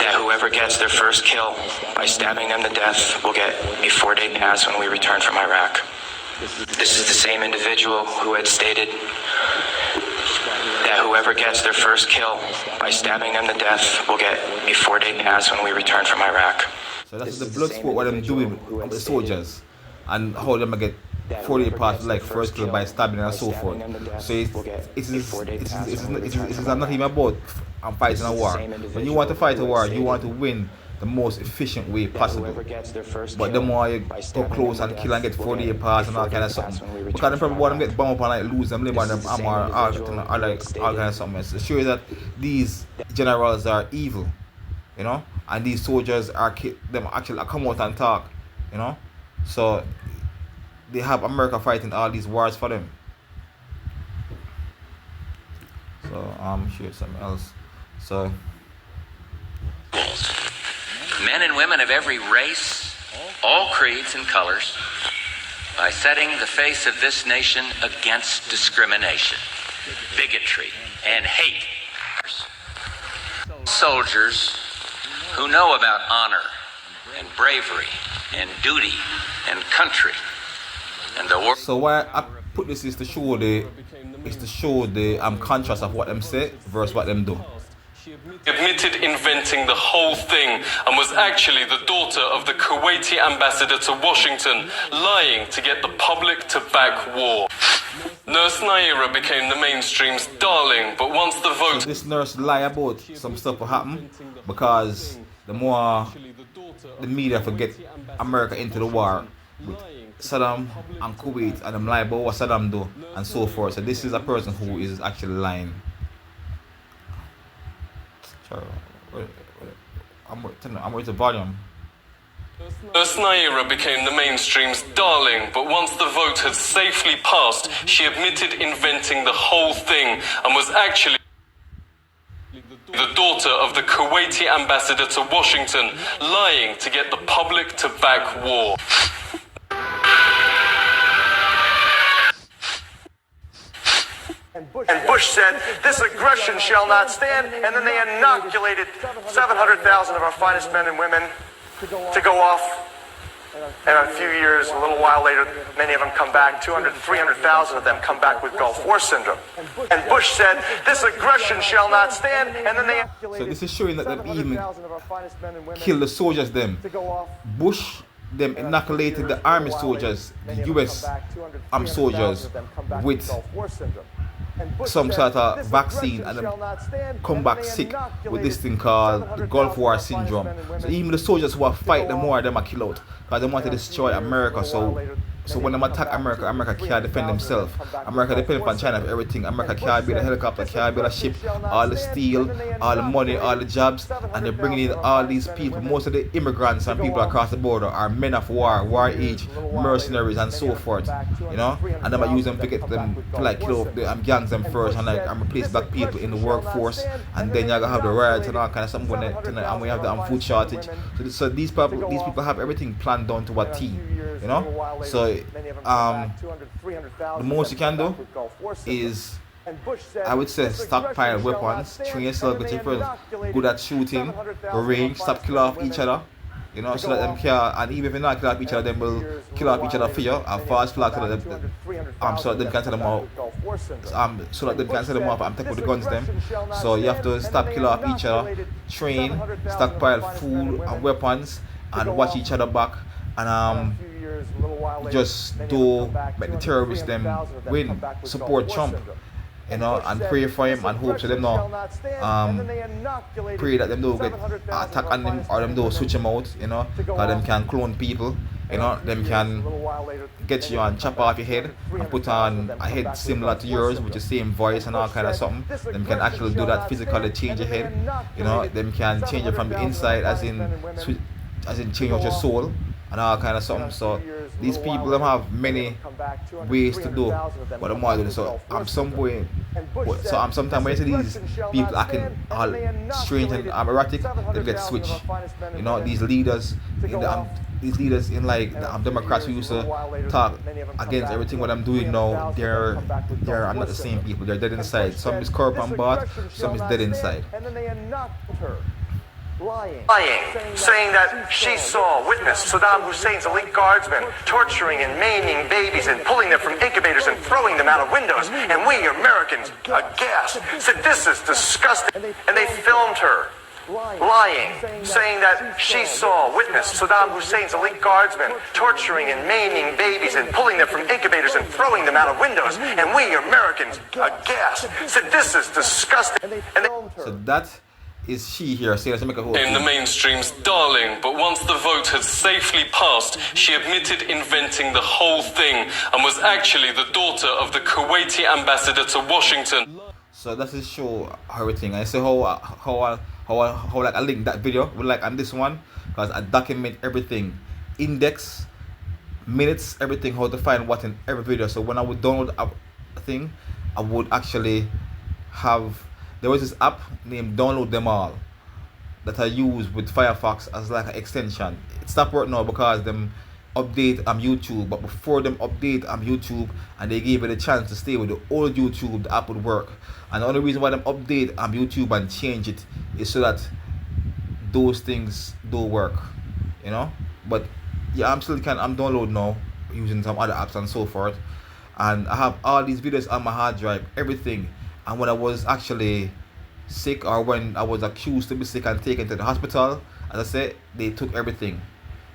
That whoever gets their first kill by stabbing them to death will get a 4-day pass when we return from Iraq. This is the same individual who had stated that whoever gets their first kill by stabbing them to death will get a 4-day pass when we return from Iraq. So that's the blood sport what I'm doing with the soldiers, and how them get 40 parts like first kill by stabbing and so forth. So it's not even about fighting a war. When you want to fight a war, you want to win the most efficient way possible. But the more you go close and kill and get 40 parts and all kind of something, because the probably want to get bombed up and like lose them, live on them armor, or like all kind of something. It shows that these generals are evil, you know, and these soldiers are them actually come out and talk, you know. So they have America fighting all these wars for them. So shoot something else. So men and women of every race, all creeds and colors, by setting the face of this nation against discrimination, bigotry, and hate. Soldiers who know about honor and bravery and duty and country. So why I put this is to show the contrast of what them say versus what them do. She admitted inventing the whole thing and was actually the daughter of the Kuwaiti ambassador to Washington, lying to get the public to back war. Nurse Naira became the mainstream's darling, but once the vote... So this nurse lie about some stuff will happen, because the more the media forget America into the war with Saddam and Kuwait, and them lie about what Saddam do and so forth. So this is a person who is actually lying. I'm with the volume. Nurse Naira became the mainstream's darling, but once the vote had safely passed, she admitted inventing the whole thing and was actually the daughter of the Kuwaiti ambassador to Washington, lying to get the public to back war. And Bush said, this aggression shall not stand, and then they inoculated 700,000 of our finest men and women to go off. And a few years, a little while later, many of them come back, 200, 300,000 of them come back with Gulf War syndrome. And Bush said, this aggression shall not stand, and then they... So this is showing that they even kill the soldiers them. Bush them inoculated the army soldiers, the US soldiers, with some sort of vaccine, and them come back sick with this thing called the Gulf War syndrome. So even the soldiers who are fighting, the more of them are killed out because they want to destroy America. So when they attack America, America can't defend themselves. America depends on China for everything. America can't build a helicopter, can't build a ship, all the steel, all the money, all the jobs, and they're bringing in all these people. Most of the immigrants and people across the border are men of war age, mercenaries, and so forth. You know, and they might use them to get them to like kill the gangs them first and like replace black people in the workforce, and then you're gonna have the riots and all kind of stuff going on, and we have the food shortage. So these people have everything planned down to a T. You know, so the most you can do is, I would say, stockpile weapons, train yourself, get your friends good at shooting, range, stop kill off each other, you know, so that them can, and even if they not kill off each other, them will kill off each other for you, a false flag so that them can tell them out, so that they can set them off and take out the guns them. So you have to stop kill off each other, train, stockpile food and weapons, and watch each other back, and just do make the terrorists them win, support Trump, you know, and pray for him and hope so them no pray that them don't get attack on them or them don't switch him out, you know, because them can clone people, you know, them can get you and chop off your head and put on a head similar to yours with the same voice and all kind of something. Them can actually do that physically, change your head, you know, them can change it from the inside as in change out your soul and all kind of something. So these people them have many ways to do what them want to do. So sometimes when I see these people acting all strange and erratic, they get switched. You know, these leaders in like the Democrats who used to talk against everything what I'm doing now, they're not the same people. They're dead inside. Some is corrupt and bad, some is dead inside. Lying, saying that she saw, witnessed Saddam Hussein's elite guardsmen torturing and maiming babies and pulling them from incubators and throwing them out of windows. And we Americans, aghast, said this is disgusting. And they filmed her lying, saying that she saw, witnessed Saddam Hussein's elite guardsmen torturing and maiming babies and pulling them from incubators and throwing them out of windows. And we Americans, aghast, said this is disgusting. And so that is she here saying that she make a whole in the mainstream's darling, but once the vote had safely passed, she admitted inventing the whole thing and was actually the daughter of the Kuwaiti ambassador to Washington. So that is show everything. I say how like I link that video with like on this one because I document everything, index, minutes, everything, how to find what in every video. So when I would download a thing, I would actually have. There was this app named Download Them All that I use with Firefox as like an extension. It stopped working now because them update YouTube, but before them update YouTube and they gave it a chance to stay with the old YouTube, the app would work. And the only reason why them update YouTube and change it is so that those things don't work, you know. But yeah, I'm downloading now using some other apps and so forth, and I have all these videos on my hard drive, everything. And when I was actually sick, or when I was accused to be sick and taken to the hospital, as I said, they took everything.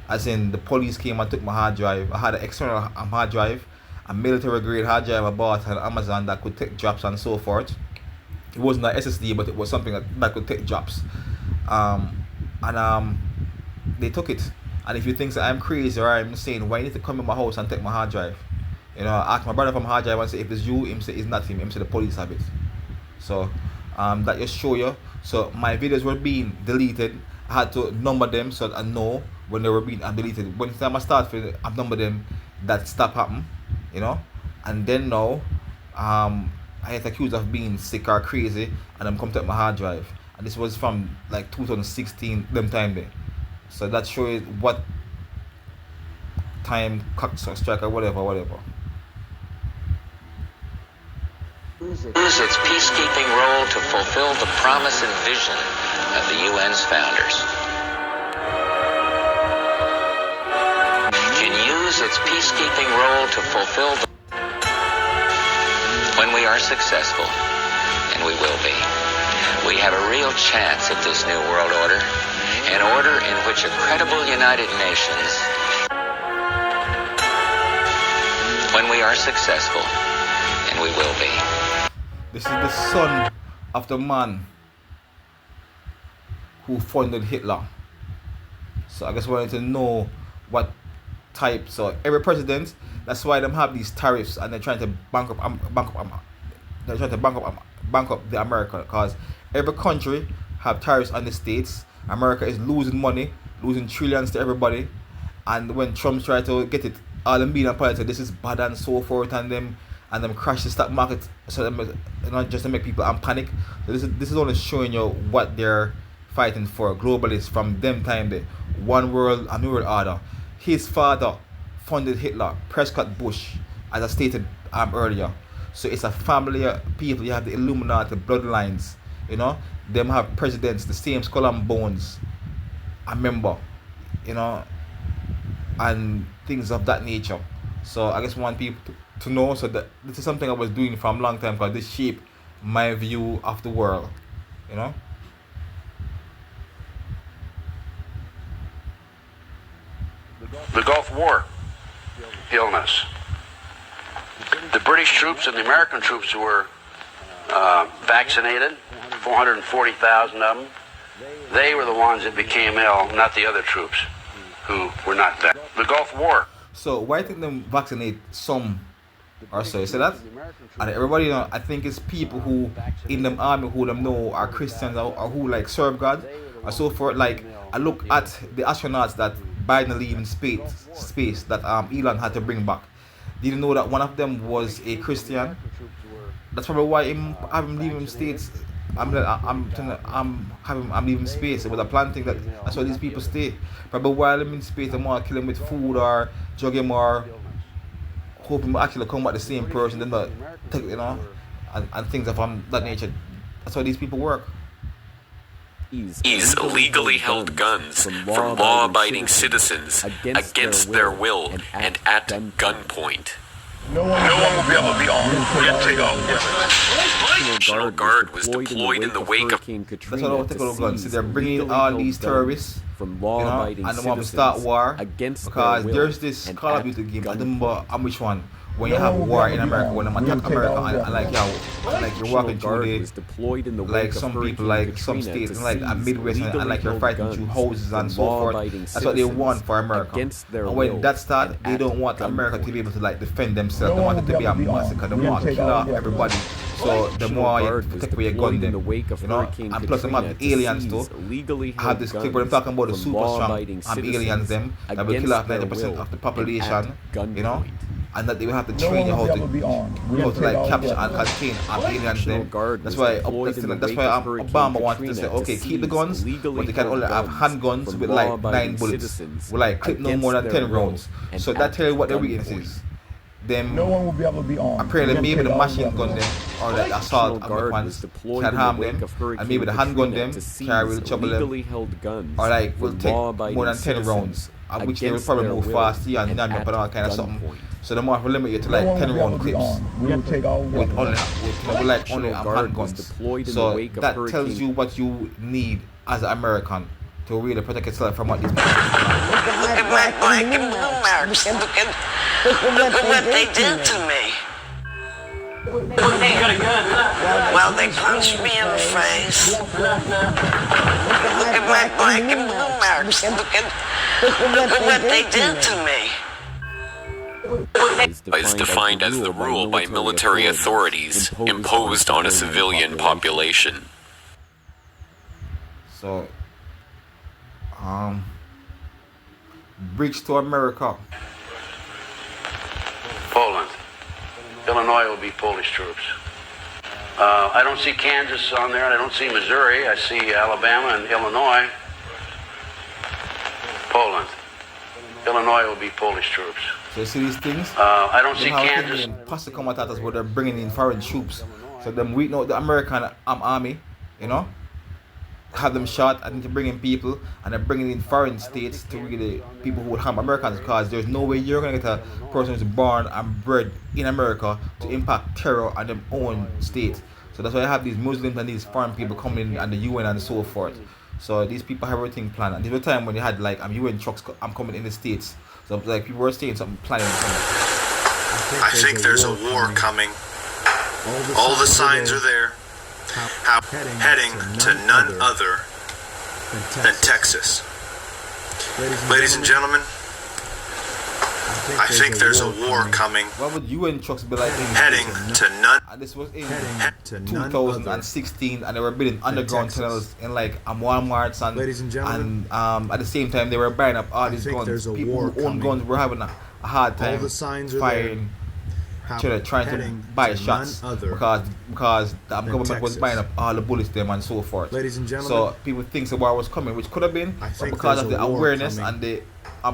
As in, the police came and took my hard drive. I had an external hard drive, a military grade hard drive I bought on Amazon that could take drops and so forth. It wasn't an SSD, but it was something that could take drops. They took it. And if you think that I'm crazy or I'm insane, why you need to come in my house and take my hard drive? You know, I asked my brother from hard drive and say if it's you, him say it's not him. Him say the police have it. So that just show you. So my videos were being deleted. I had to number them so that I know when they were being deleted. When the time I start for I number them, that stop happen. You know, and then now I get accused of being sick or crazy, and I'm come to my hard drive. And this was from like 2016, them time there. So that shows what time clock strike or whatever. Use its peacekeeping role to fulfill the promise and vision of the UN's founders. Can use its peacekeeping role to fulfill the... When we are successful, and we will be, we have a real chance at this new world order, an order in which a credible United Nations when we are successful, and we will be. This is the son of the man who funded Hitler. So I just wanted to know what type. So every president, that's why them have these tariffs, and they're trying to bankrupt the America, because every country have tariffs on the states. America is losing money, losing trillions to everybody, and when Trump tried to get it, all the media and politics, this is bad and so forth, and them crash the stock market, so them, just to make people panic. So this is only showing you what they're fighting for. Globalists from them time, the one world, a new world order. His father funded Hitler, Prescott Bush, as I stated earlier. So it's a family of people. You have the Illuminati bloodlines, them have presidents, the same skull and bones, I remember, and things of that nature. So I just want people to know, so that this is something I was doing for a long time, because this shaped my view of the world, The Gulf War illness. The British troops and the American troops were vaccinated, 440,000 of them. They were the ones that became ill, not the other troops who were not vaccinated. The Gulf War. So why think them vaccinate some or so? You see that? And everybody, I think it's people who in them army who them know are Christians, or who like serve God or so forth. Like, I look at the astronauts that Biden leave in space that Elon had to bring back. Didn't know that one of them was a Christian. That's probably why I'm leaving states. I'm leaving space. It was a plan thing that's why these people stay. Probably while I'm in space, they want to kill him with food or drug him or hope him actually come back the same person. Then and things of that nature. That's why these people work. Is illegally held guns from law-abiding citizens against their will and at gunpoint. No one will be able to be armed. National Guard was deployed in the wake of That's what I want to take guns. So they're bringing all these terrorists from law-abiding and they want to start war because there's this Call of Duty game. I don't remember which one. When you have war in America, when them attack America, and you're walking through the, like some people, like some states, and like a Midwest, and like you're fighting through houses and so forth. That's what they want for America. And when that starts, they don't want America to be able to like defend themselves. They want it to be a massacre. They want to kill off everybody. So the more you take away your gun, them, and plus them have the aliens too. I have this clip where I'm talking about the super strong aliens, them that will kill off 90% of the population, and that they will have to train you how to like capture and contain aliens them. That's why Obama wanted to say, okay, keep the guns, but they can only have handguns with like 9 bullets, with like clip no more than 10 rounds. So that tells you what the weakness is. Them, no one will be able to be armed. Apparently, maybe the machine gun them or the assault weapons can harm them, and maybe the handgun them can really trouble them, or like will take more than 10 rounds, which they will probably move fast and not up and all kind of something. So they might limit you to like 10 round clips with only handguns. So that tells you what you need as an American to really protect yourself from what these people do. Look at my black and blue marks. Look at what they did to me. Well, they punched me in the face. Look at my black and blue marks. Look at what they did to me. Is defined as the rule by military authorities imposed on a civilian population. So, bridge to America. Poland. Illinois will be Polish troops. I don't see Kansas on there, and I don't see Missouri. I see Alabama and Illinois. Poland. Illinois will be Polish troops. So you see these things? I don't see Kansas. Passive combatators where they're bringing in foreign troops. So them we know the American army, have them shot and to bring in people, and they're bringing in foreign states to really people who would harm Americans, because there's no way you're gonna get a person who's born and bred in America to impact terror on their own state. So that's why I have these Muslims and these foreign people coming in and the UN and so forth. So these people have everything planned. And there was a time when they had like UN trucks coming in the States. So like people were saying something planning something. I think there's a war coming. All the signs are there. Heading to none other than Texas. Ladies and gentlemen, I think there's a war coming. What would UN trucks be like? Heading to none. And this was in 2016, and they were building underground tunnels in like Walmarts and at the same time they were buying up all these guns. People who own guns were having a hard time firing, trying to buy shots because the government was buying up all the bullets them and so forth. So people think the war was coming, which could have been, but because of the awareness and the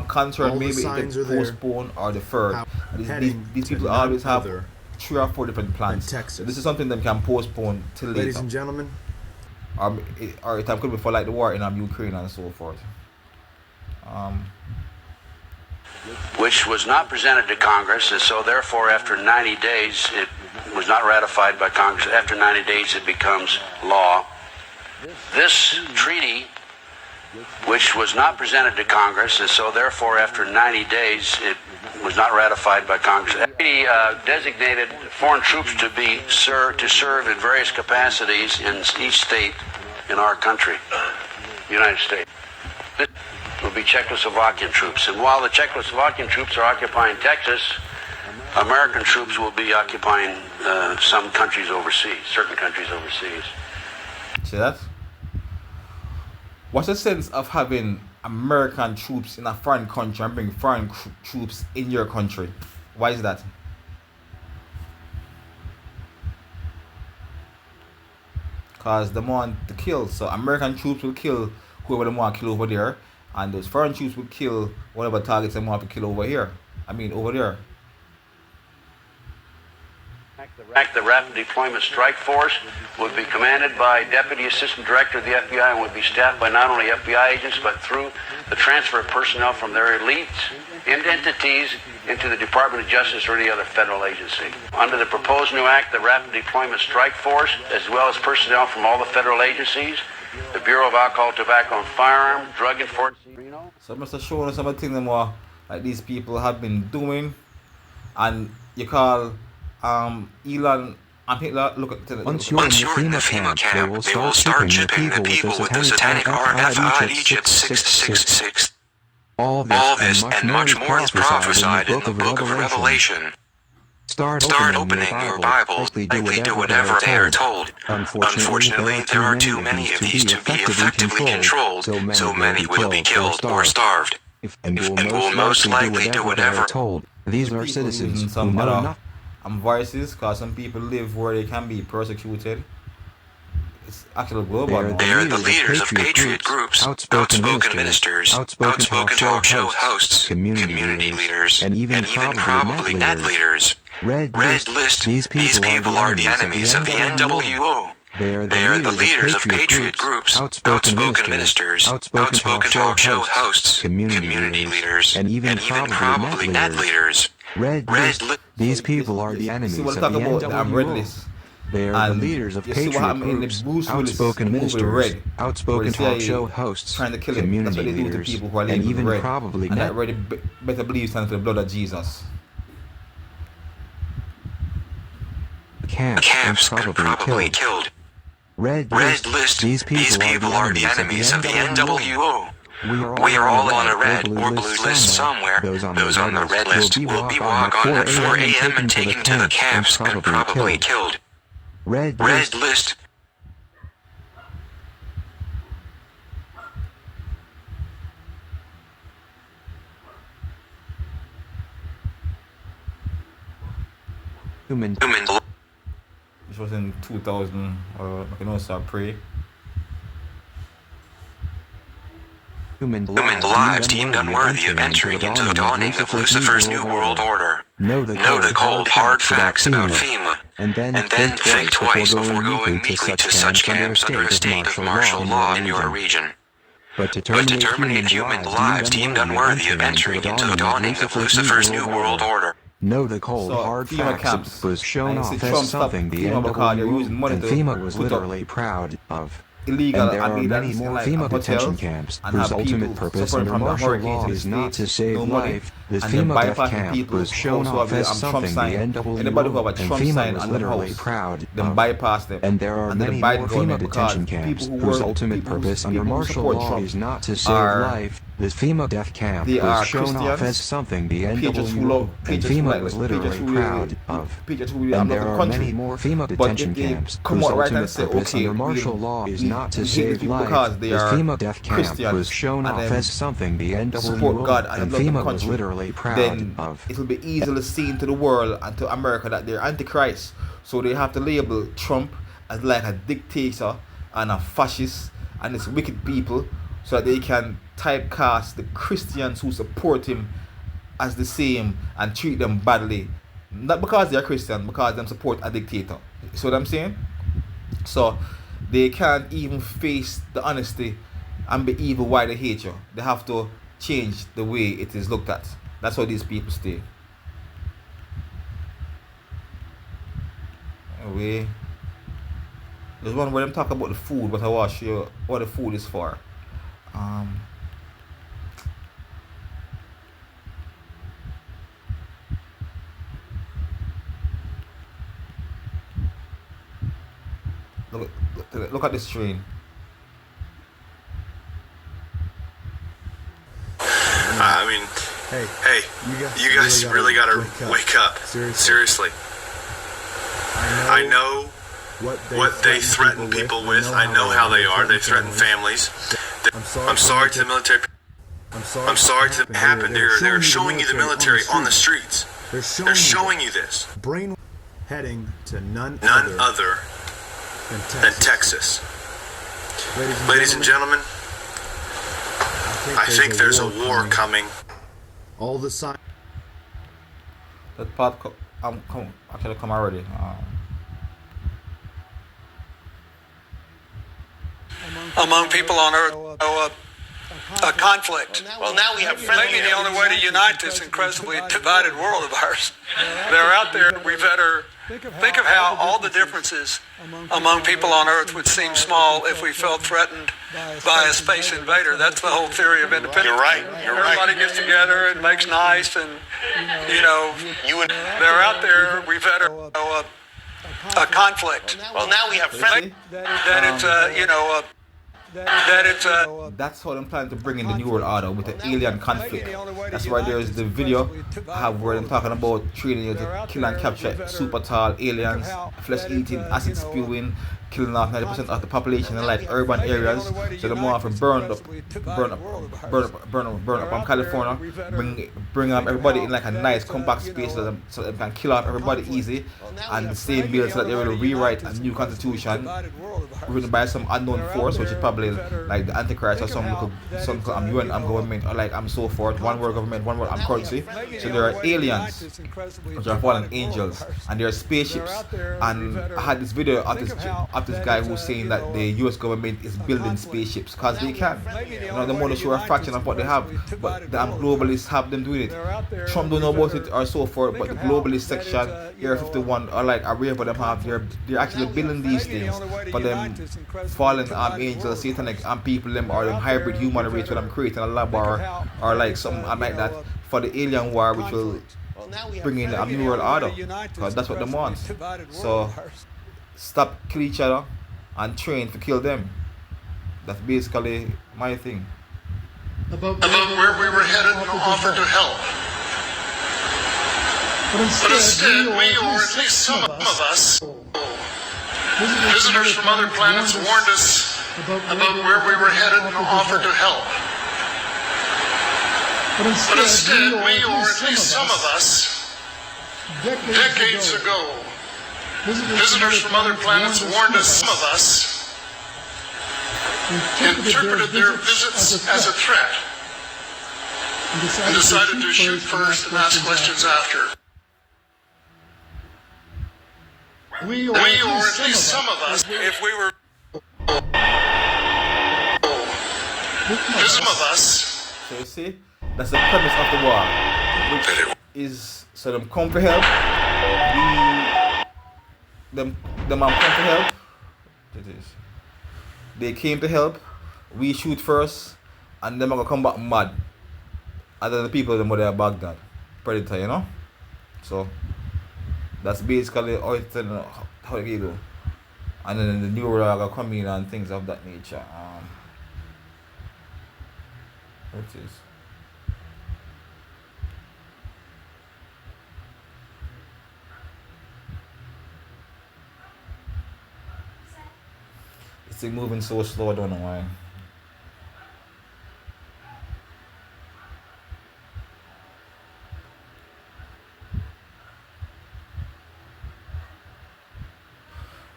concern, maybe it get postponed or deferred. These people always have 3 or 4 different plans. So this is something that can postpone till later. Ladies and gentlemen, or it could be for like the war in Ukraine and so forth. Which was not presented to Congress, and so therefore after 90 days it was not ratified by Congress. After 90 days it becomes law. This treaty, which was not presented to Congress, and so therefore after 90 days it was not ratified by Congress. The treaty designated foreign troops to serve in various capacities in each state in our country, the United States. This will be Czechoslovakian troops, and while the Czechoslovakian troops are occupying Texas, American troops will be occupying some countries overseas, certain countries overseas. See that? What's the sense of having American troops in a foreign country and bringing foreign troops in your country? Why is that? Because they want to kill. So American troops will kill whoever they want to kill over there, and those foreign troops will kill whatever targets they want to kill over here. Over there. The Rapid Deployment Strike Force would be commanded by Deputy Assistant Director of the FBI and would be staffed by not only FBI agents but through the transfer of personnel from their elites and entities into the Department of Justice or any other federal agency. Under the proposed new act, the Rapid Deployment Strike Force, as well as personnel from all the federal agencies, the Bureau of Alcohol, Tobacco, and Firearms, Drug Enforcement. So I must have shown us some of the things more like these people have been doing, and you call Elon and Hitler look at the Once you're in the FEMA camp, they will start chipping the people with the satanic RFI Egypt 666. All this and much more is prophesied in the book of Revelation. Start opening your Bible, likely do whatever they are told. Unfortunately, there are too many of these to be effectively controlled, so many will be killed or starved, and will most likely do whatever told. These are citizens who know enough. Voices, because some people live where they can be persecuted. It's actually global. They are the leaders of patriot groups, outspoken ministers, outspoken talk show hosts, community leaders, and even probably net leaders. Red List, these people are the enemies of the NWO. They are the leaders of patriot groups, outspoken ministers, outspoken talk show hosts, community leaders, and even probably net leaders. Red List, these people are the enemies of the NWO. They are the leaders of patriot groups, outspoken ministers, outspoken talk show hosts, community leaders, and even probably net. And that better believe stands for the blood of Jesus. Camps probably killed. Red List, these people are the enemies of the NWO. We are all on a red or blue list somewhere. Those on the red list will be walked on at 4 a.m. and taken to the camps and probably killed. Red List. Human. This was in 2000, pray. Human lives deemed unworthy of entering into the dawning of Lucifer's New World Order. Know the cold, hard facts about FEMA, and then think twice before going meekly to such camps under a state of martial law in your region. But to terminate human lives deemed unworthy of entering into the dawning of Lucifer's New World Order. Know the cold, hard facts was shown off as something the NWO and FEMA was literally proud of. illegal and there are many more FEMA detention camps whose ultimate purpose under martial law is not to save life. This FEMA death camp was shown off as something the NWO and FEMA was literally proud of. Bypass them. And there are many more FEMA detention camps whose ultimate purpose under martial law is not to save life. This FEMA death camp was shown off as something the NWO and FEMA was literally proud of. And there are many more FEMA detention camps whose ultimate purpose under martial law is not to save life. This FEMA death camp was shown off as something the NWO and FEMA was literally proud of. It will be easily seen to the world and to America that they're antichrist. So they have to label Trump as like a dictator and a fascist and it's wicked people, so that they can typecast the Christians who support him as the same and treat them badly. Not because they are Christian, because they support a dictator. See what I'm saying? So they can't even face the honesty and be evil why they hate you. They have to change the way it is looked at. That's how these people stay. Anyway, there's one where them talk about the food, but I want to show you what the food is for. Look at this train. I mean, hey, you guys really gotta wake up. Seriously. I know what they threaten people with. I know how they are. They threaten families. I'm sorry to the military. I'm sorry to happen. They're showing you the military on the streets. They're showing you this. Brain heading to none other than Texas. Ladies and gentlemen, I think there's a war coming. All the signs. That part actually come already. Among people on Earth, a conflict. Well, now we have Maybe the only way to unite this incredibly divided world of ours. They're out there. We better think of how all the differences among people on Earth would seem small if we felt threatened by a space invader. That's the whole theory of independence. You're right. Everybody gets together and makes nice, and they're out there. We better a conflict. Well, now we have friends. That's how I'm planning to bring in the New World Order with the alien conflict. That's why there's the video I have where I'm talking about training you to kill and capture super tall aliens, flesh eating, acid spewing, killing off 90% of the population in like urban areas. So the more often burn up from California, bring up everybody in like a nice compact space so that they can kill off everybody easy, and the same bill so that they will rewrite a new constitution written by some unknown force, which is probably like the Antichrist or some UN government or like so forth, one world government, one world currency. So there are aliens which are fallen angels, and there are spaceships. And I had this video of this guy who's saying that the US government is building spaceships because they can. The money show a fraction of what they have, but the globalists have them doing it. Trump don't know about it or so forth, but the globalist section, Area 51, or like a rave of them have, they're actually building these things for them fallen angels, satanic people, them or them hybrid human race where I'm creating a lab or like something like that for the alien war, which will bring in a new world order, because that's what they want. So stop kill each other and train to kill them. That's basically my thing. About where we were headed and offered to help. But instead, we, or at least some of us, visitors from other planets warned us about where we were headed and offered to help. But instead, we, or at least some of us, decades ago, visitors from other planets warned us, some of us, interpreted their visits as a threat, and decided to shoot first and ask questions after. We, or at least some of us, if we were some of us. So you see, that's the premise of the war, which is so them come for help, them come for help. It is. they came to help. We shoot first, and then I'm gonna come back mad. And then the people them were Baghdad, predator, you know. So that's basically how they go. And then the new world are come in and things of that nature. What it is? It's moving so slow, I don't know why.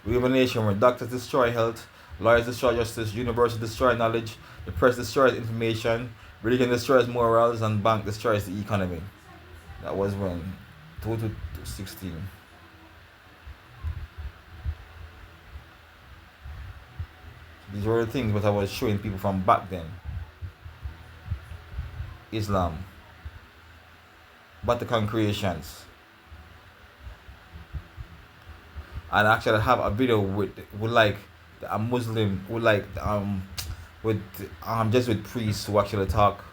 We have a nation where doctors destroy health, lawyers destroy justice, universities destroy knowledge, the press destroys information, religion destroys morals, and bank destroys the economy. That was when 2016. These were the things that I was showing people from back then. Islam, Vatican creations. And actually have a video with like a Muslim just with priests who actually talk.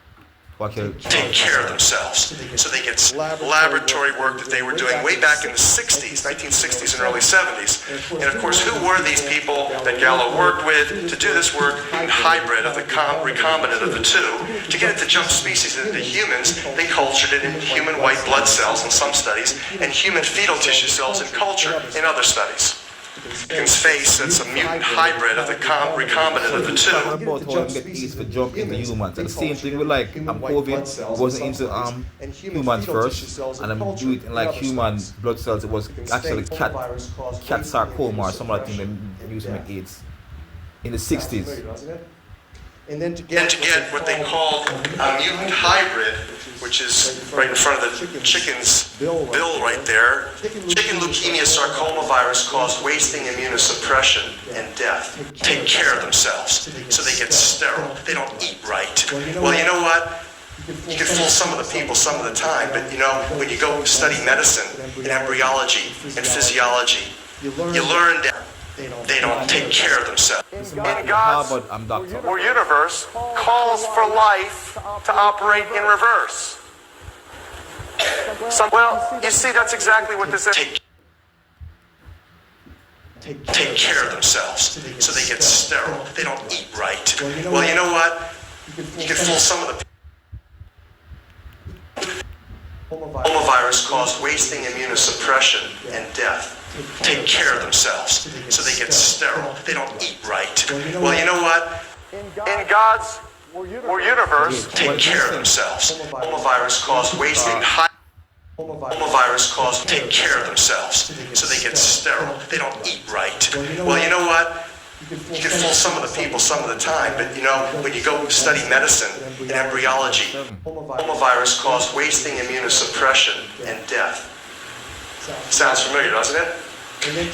Take care of themselves. So they get laboratory work that they were doing way back in the 60s, 1960s and early 70s. And of course, who were these people that Gallo worked with to do this work in hybrid of the recombinant of the two? To get it to jump species into humans, they cultured it in human white blood cells in some studies and human fetal tissue cells in culture in other studies. His face, that's a mutant hybrid of the recombinant of the two. About how get easy to jump into humans. And the same thing with like COVID wasn't into humans first, and then do it in like human blood cells. It was actually cat sarcoma or some other thing they used to make AIDS in the 60s. And then to get what they called a mutant hybrid, which is right in front of the chicken's bill right there. Chicken leukemia sarcoma virus caused wasting, immunosuppression, and death. Take care of themselves, so they get sterile. They don't eat right. Well, you know what? You can fool some of the people some of the time, but you know, when you go study medicine and embryology and physiology, you learn that they don't take care of themselves. In God's universe calls for life to operate in reverse. Well, you see, that's exactly what this is. Take care of themselves, so they get sterile. They don't eat right. Well, you know what? You can fool some of the Virus caused wasting, immunosuppression, and death. Take care of themselves, so they get sterile. They don't eat right. Well, you know what? In God's universe, take care of themselves. Virus caused wasting. Virus caused. Take care of themselves, so they get sterile. They don't eat right. Well, you know what? You can fool some of the people some of the time, but you know, when you go study medicine and embryology, virus caused wasting, immunosuppression, and death. Sounds familiar, doesn't it?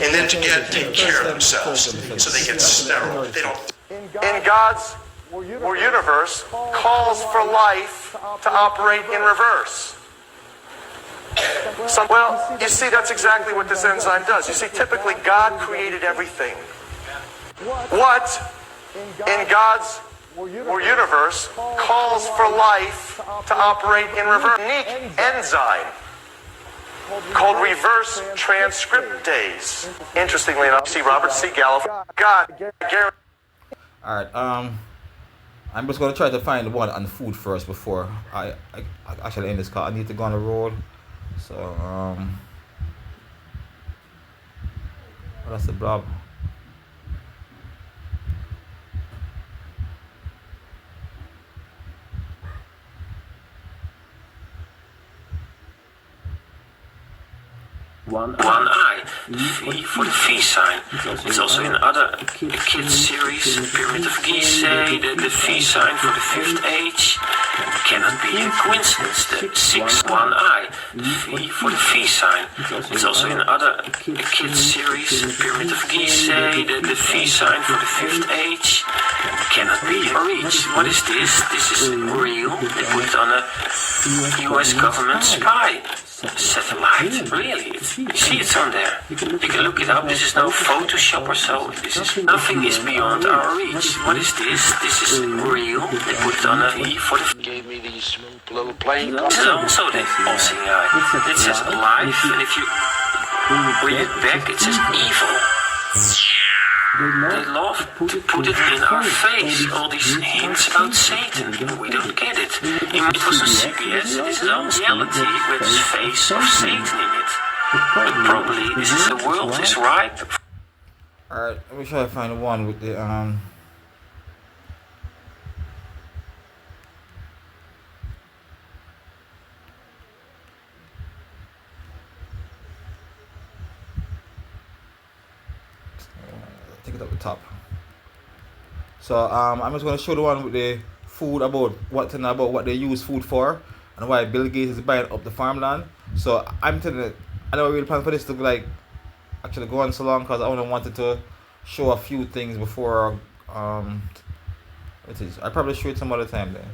And then to take care of themselves, so they get sterile. They don't. In God's universe, calls for life to operate in reverse. Well, you see, that's exactly what this enzyme does. You see, typically God created everything. What in God's universe calls for life to operate in reverse? Unique enzyme called reverse transcriptase. Interestingly enough, see Robert C. Gallo. God. Alright, I'm just gonna try to find one on food first before I actually end this call. I need to go on the road. So that's the blob. One eye, V for the V sign. It's also in other kids series, Pyramid of Gize, the V sign for the fifth age. Cannot be a coincidence. The 6th one eye, V for the V sign. It's also in other kids series, Pyramid of Gize, the V sign for the fifth age. Cannot be a reach. What is this? This is real. They put it on a US government spy. Satellite? Really? You see it's on there. You can look it up. This is no Photoshop or so. Nothing is beyond our reach. What is this? This is real. They put it on a E for the... Gave me these little plain This is also the Aussie guy. It says life, and if you read it back, it says evil. They love to put it in our face, all these hints about Satan. We don't get it. It was on CBS, this is our reality with the face of Satan in it. But probably this is the world is ripe. Alright, let me try to find one with the take it up the top. So I'm just gonna show the one with the food about what they use food for and why Bill Gates is buying up the farmland. So I'm telling you, I don't really plan for this to like actually go on so long because I only wanted to show a few things before it is. I probably show it some other time then.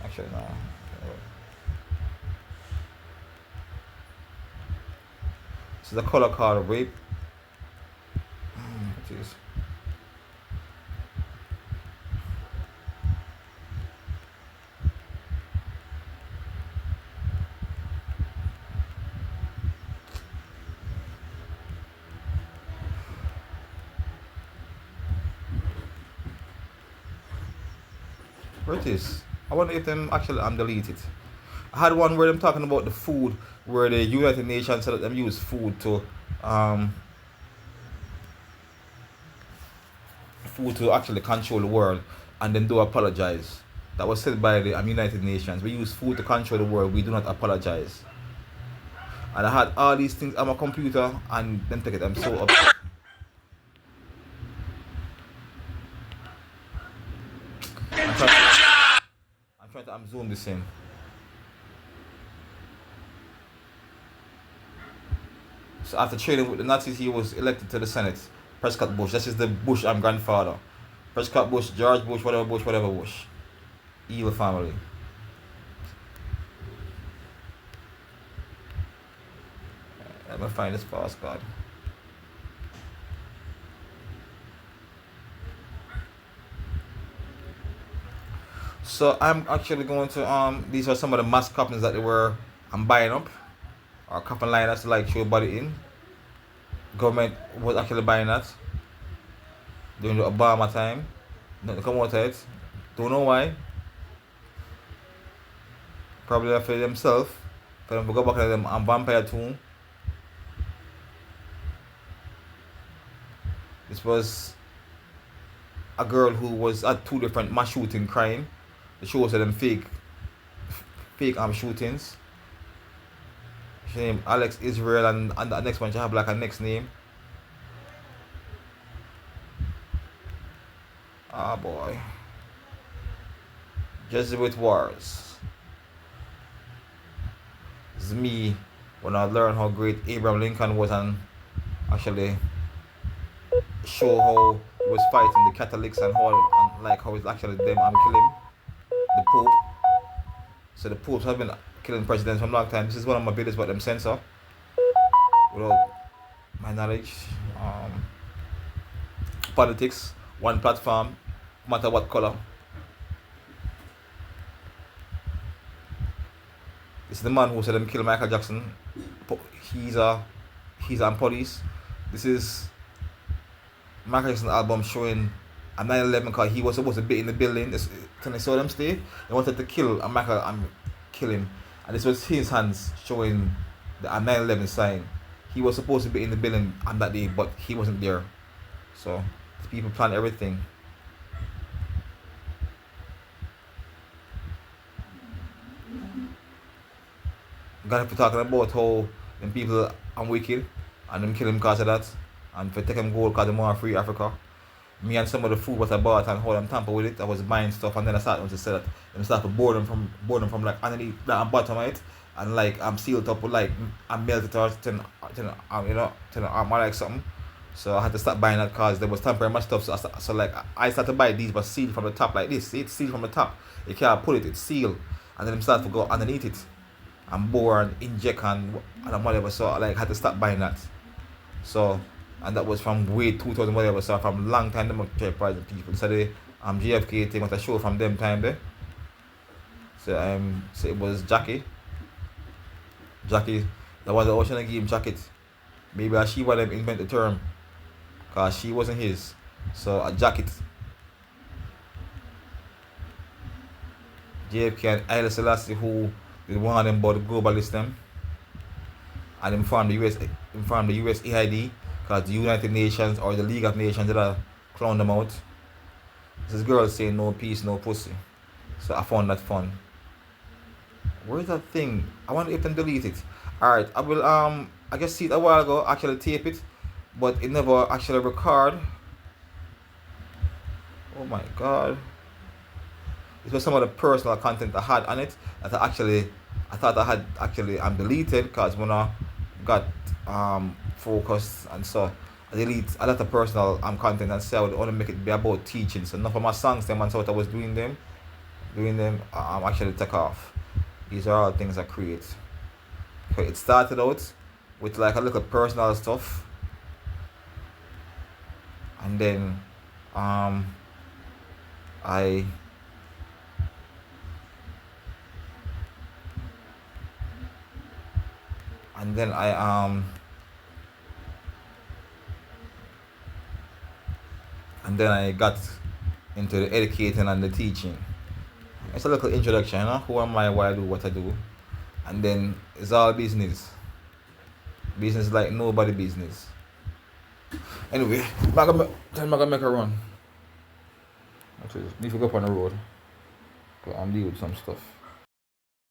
Actually no. This is a color called rape. It is. Where it is? I wonder if them actually delete it. I had one where them talking about the food where the United Nations said that them use food to actually control the world, and then do apologize. That was said by the United Nations. We use food to control the world, we do not apologize. And I had all these things on my computer and then take it. I'm so upset. I'm trying to zoom this in. So after trading with the Nazis, he was elected to the Senate. Prescott Bush. This is the Bush grandfather. Prescott Bush, George Bush, whatever Bush. Evil family. Let me find this postcard. So I'm actually going to these are some of the mass coffins that I'm buying up, or coffin liners to like throw your body in. Government was actually buying that during the Obama time. Nothing come out of it. Don't know why. Probably for themselves. For them to go back to them vampire tomb. This was a girl who was at 2 different mass shooting crime. The show said them fake shootings. She named Alex Israel, and the next one she have like a next name. Ah boy. Jesuit Wars. This is me when I learned how great Abraham Lincoln was and actually show how he was fighting the Catholics and how it's actually them killing the Pope. So the popes have been killing presidents for a long time. This is one of my videos about them censor. Without my knowledge. Politics, one platform, no matter what color. This is the man who said them kill Michael Jackson. He's on police. This is Michael Jackson album showing a 9/11 because he was supposed to be in the building. When they saw them stay, they wanted to kill Michael and kill him. And this was his hands showing the 9/11 sign. He was supposed to be in the building on that day, but he wasn't there. So these people plan everything. I'm gonna be talking about how them people are wicked and them kill him because of that, and for take him gold because they want to free Africa. Me and some of the food what I bought and how I'm tamper with it, I was buying stuff, and then I started to say that and start to board them from like underneath that bottom of it, and like I'm sealed up with like I'm melted or to the arm or like something. So I had to start buying that because there was tampering my stuff. So like I started to buy these but sealed from the top like this. See, it's sealed from the top. You can't pull it, it's sealed, and then I'm start to go underneath it. bore and inject and whatever. So I like had to stop buying that. So, and that was from way 2000 whatever. So from long time them try price the people. So the GFK thing was a show from them time there. So it was Jackie, that was the ocean and game jacket. Maybe she was them invent the term, cause she wasn't his. So a jacket. JFK and Haile Selassie, who is one of them about the globalist them, and informed the USAID, cause the United Nations or the League of Nations that clown them out. This girl saying no peace, no pussy. So I found that fun. Where's that thing? I wonder if them delete it. Alright, I will I just see it a while ago, actually tape it, but it never actually record. Oh my god. It was some of the personal content I had on it that I thought I had actually deleted, because when I got focused and so I delete a lot of personal content and say I would only make it be about teaching. So enough of my songs them and so what I was doing them actually took off. These are all things I create. Okay, it started out with like a little personal stuff, and then I got into the educating and the teaching. It's a little introduction, you know? Who am I, why I do what I do. And then it's all business. Business like nobody business. Anyway, I'm gonna make a run. Actually, need to go up on the road. I'm dealing with some stuff.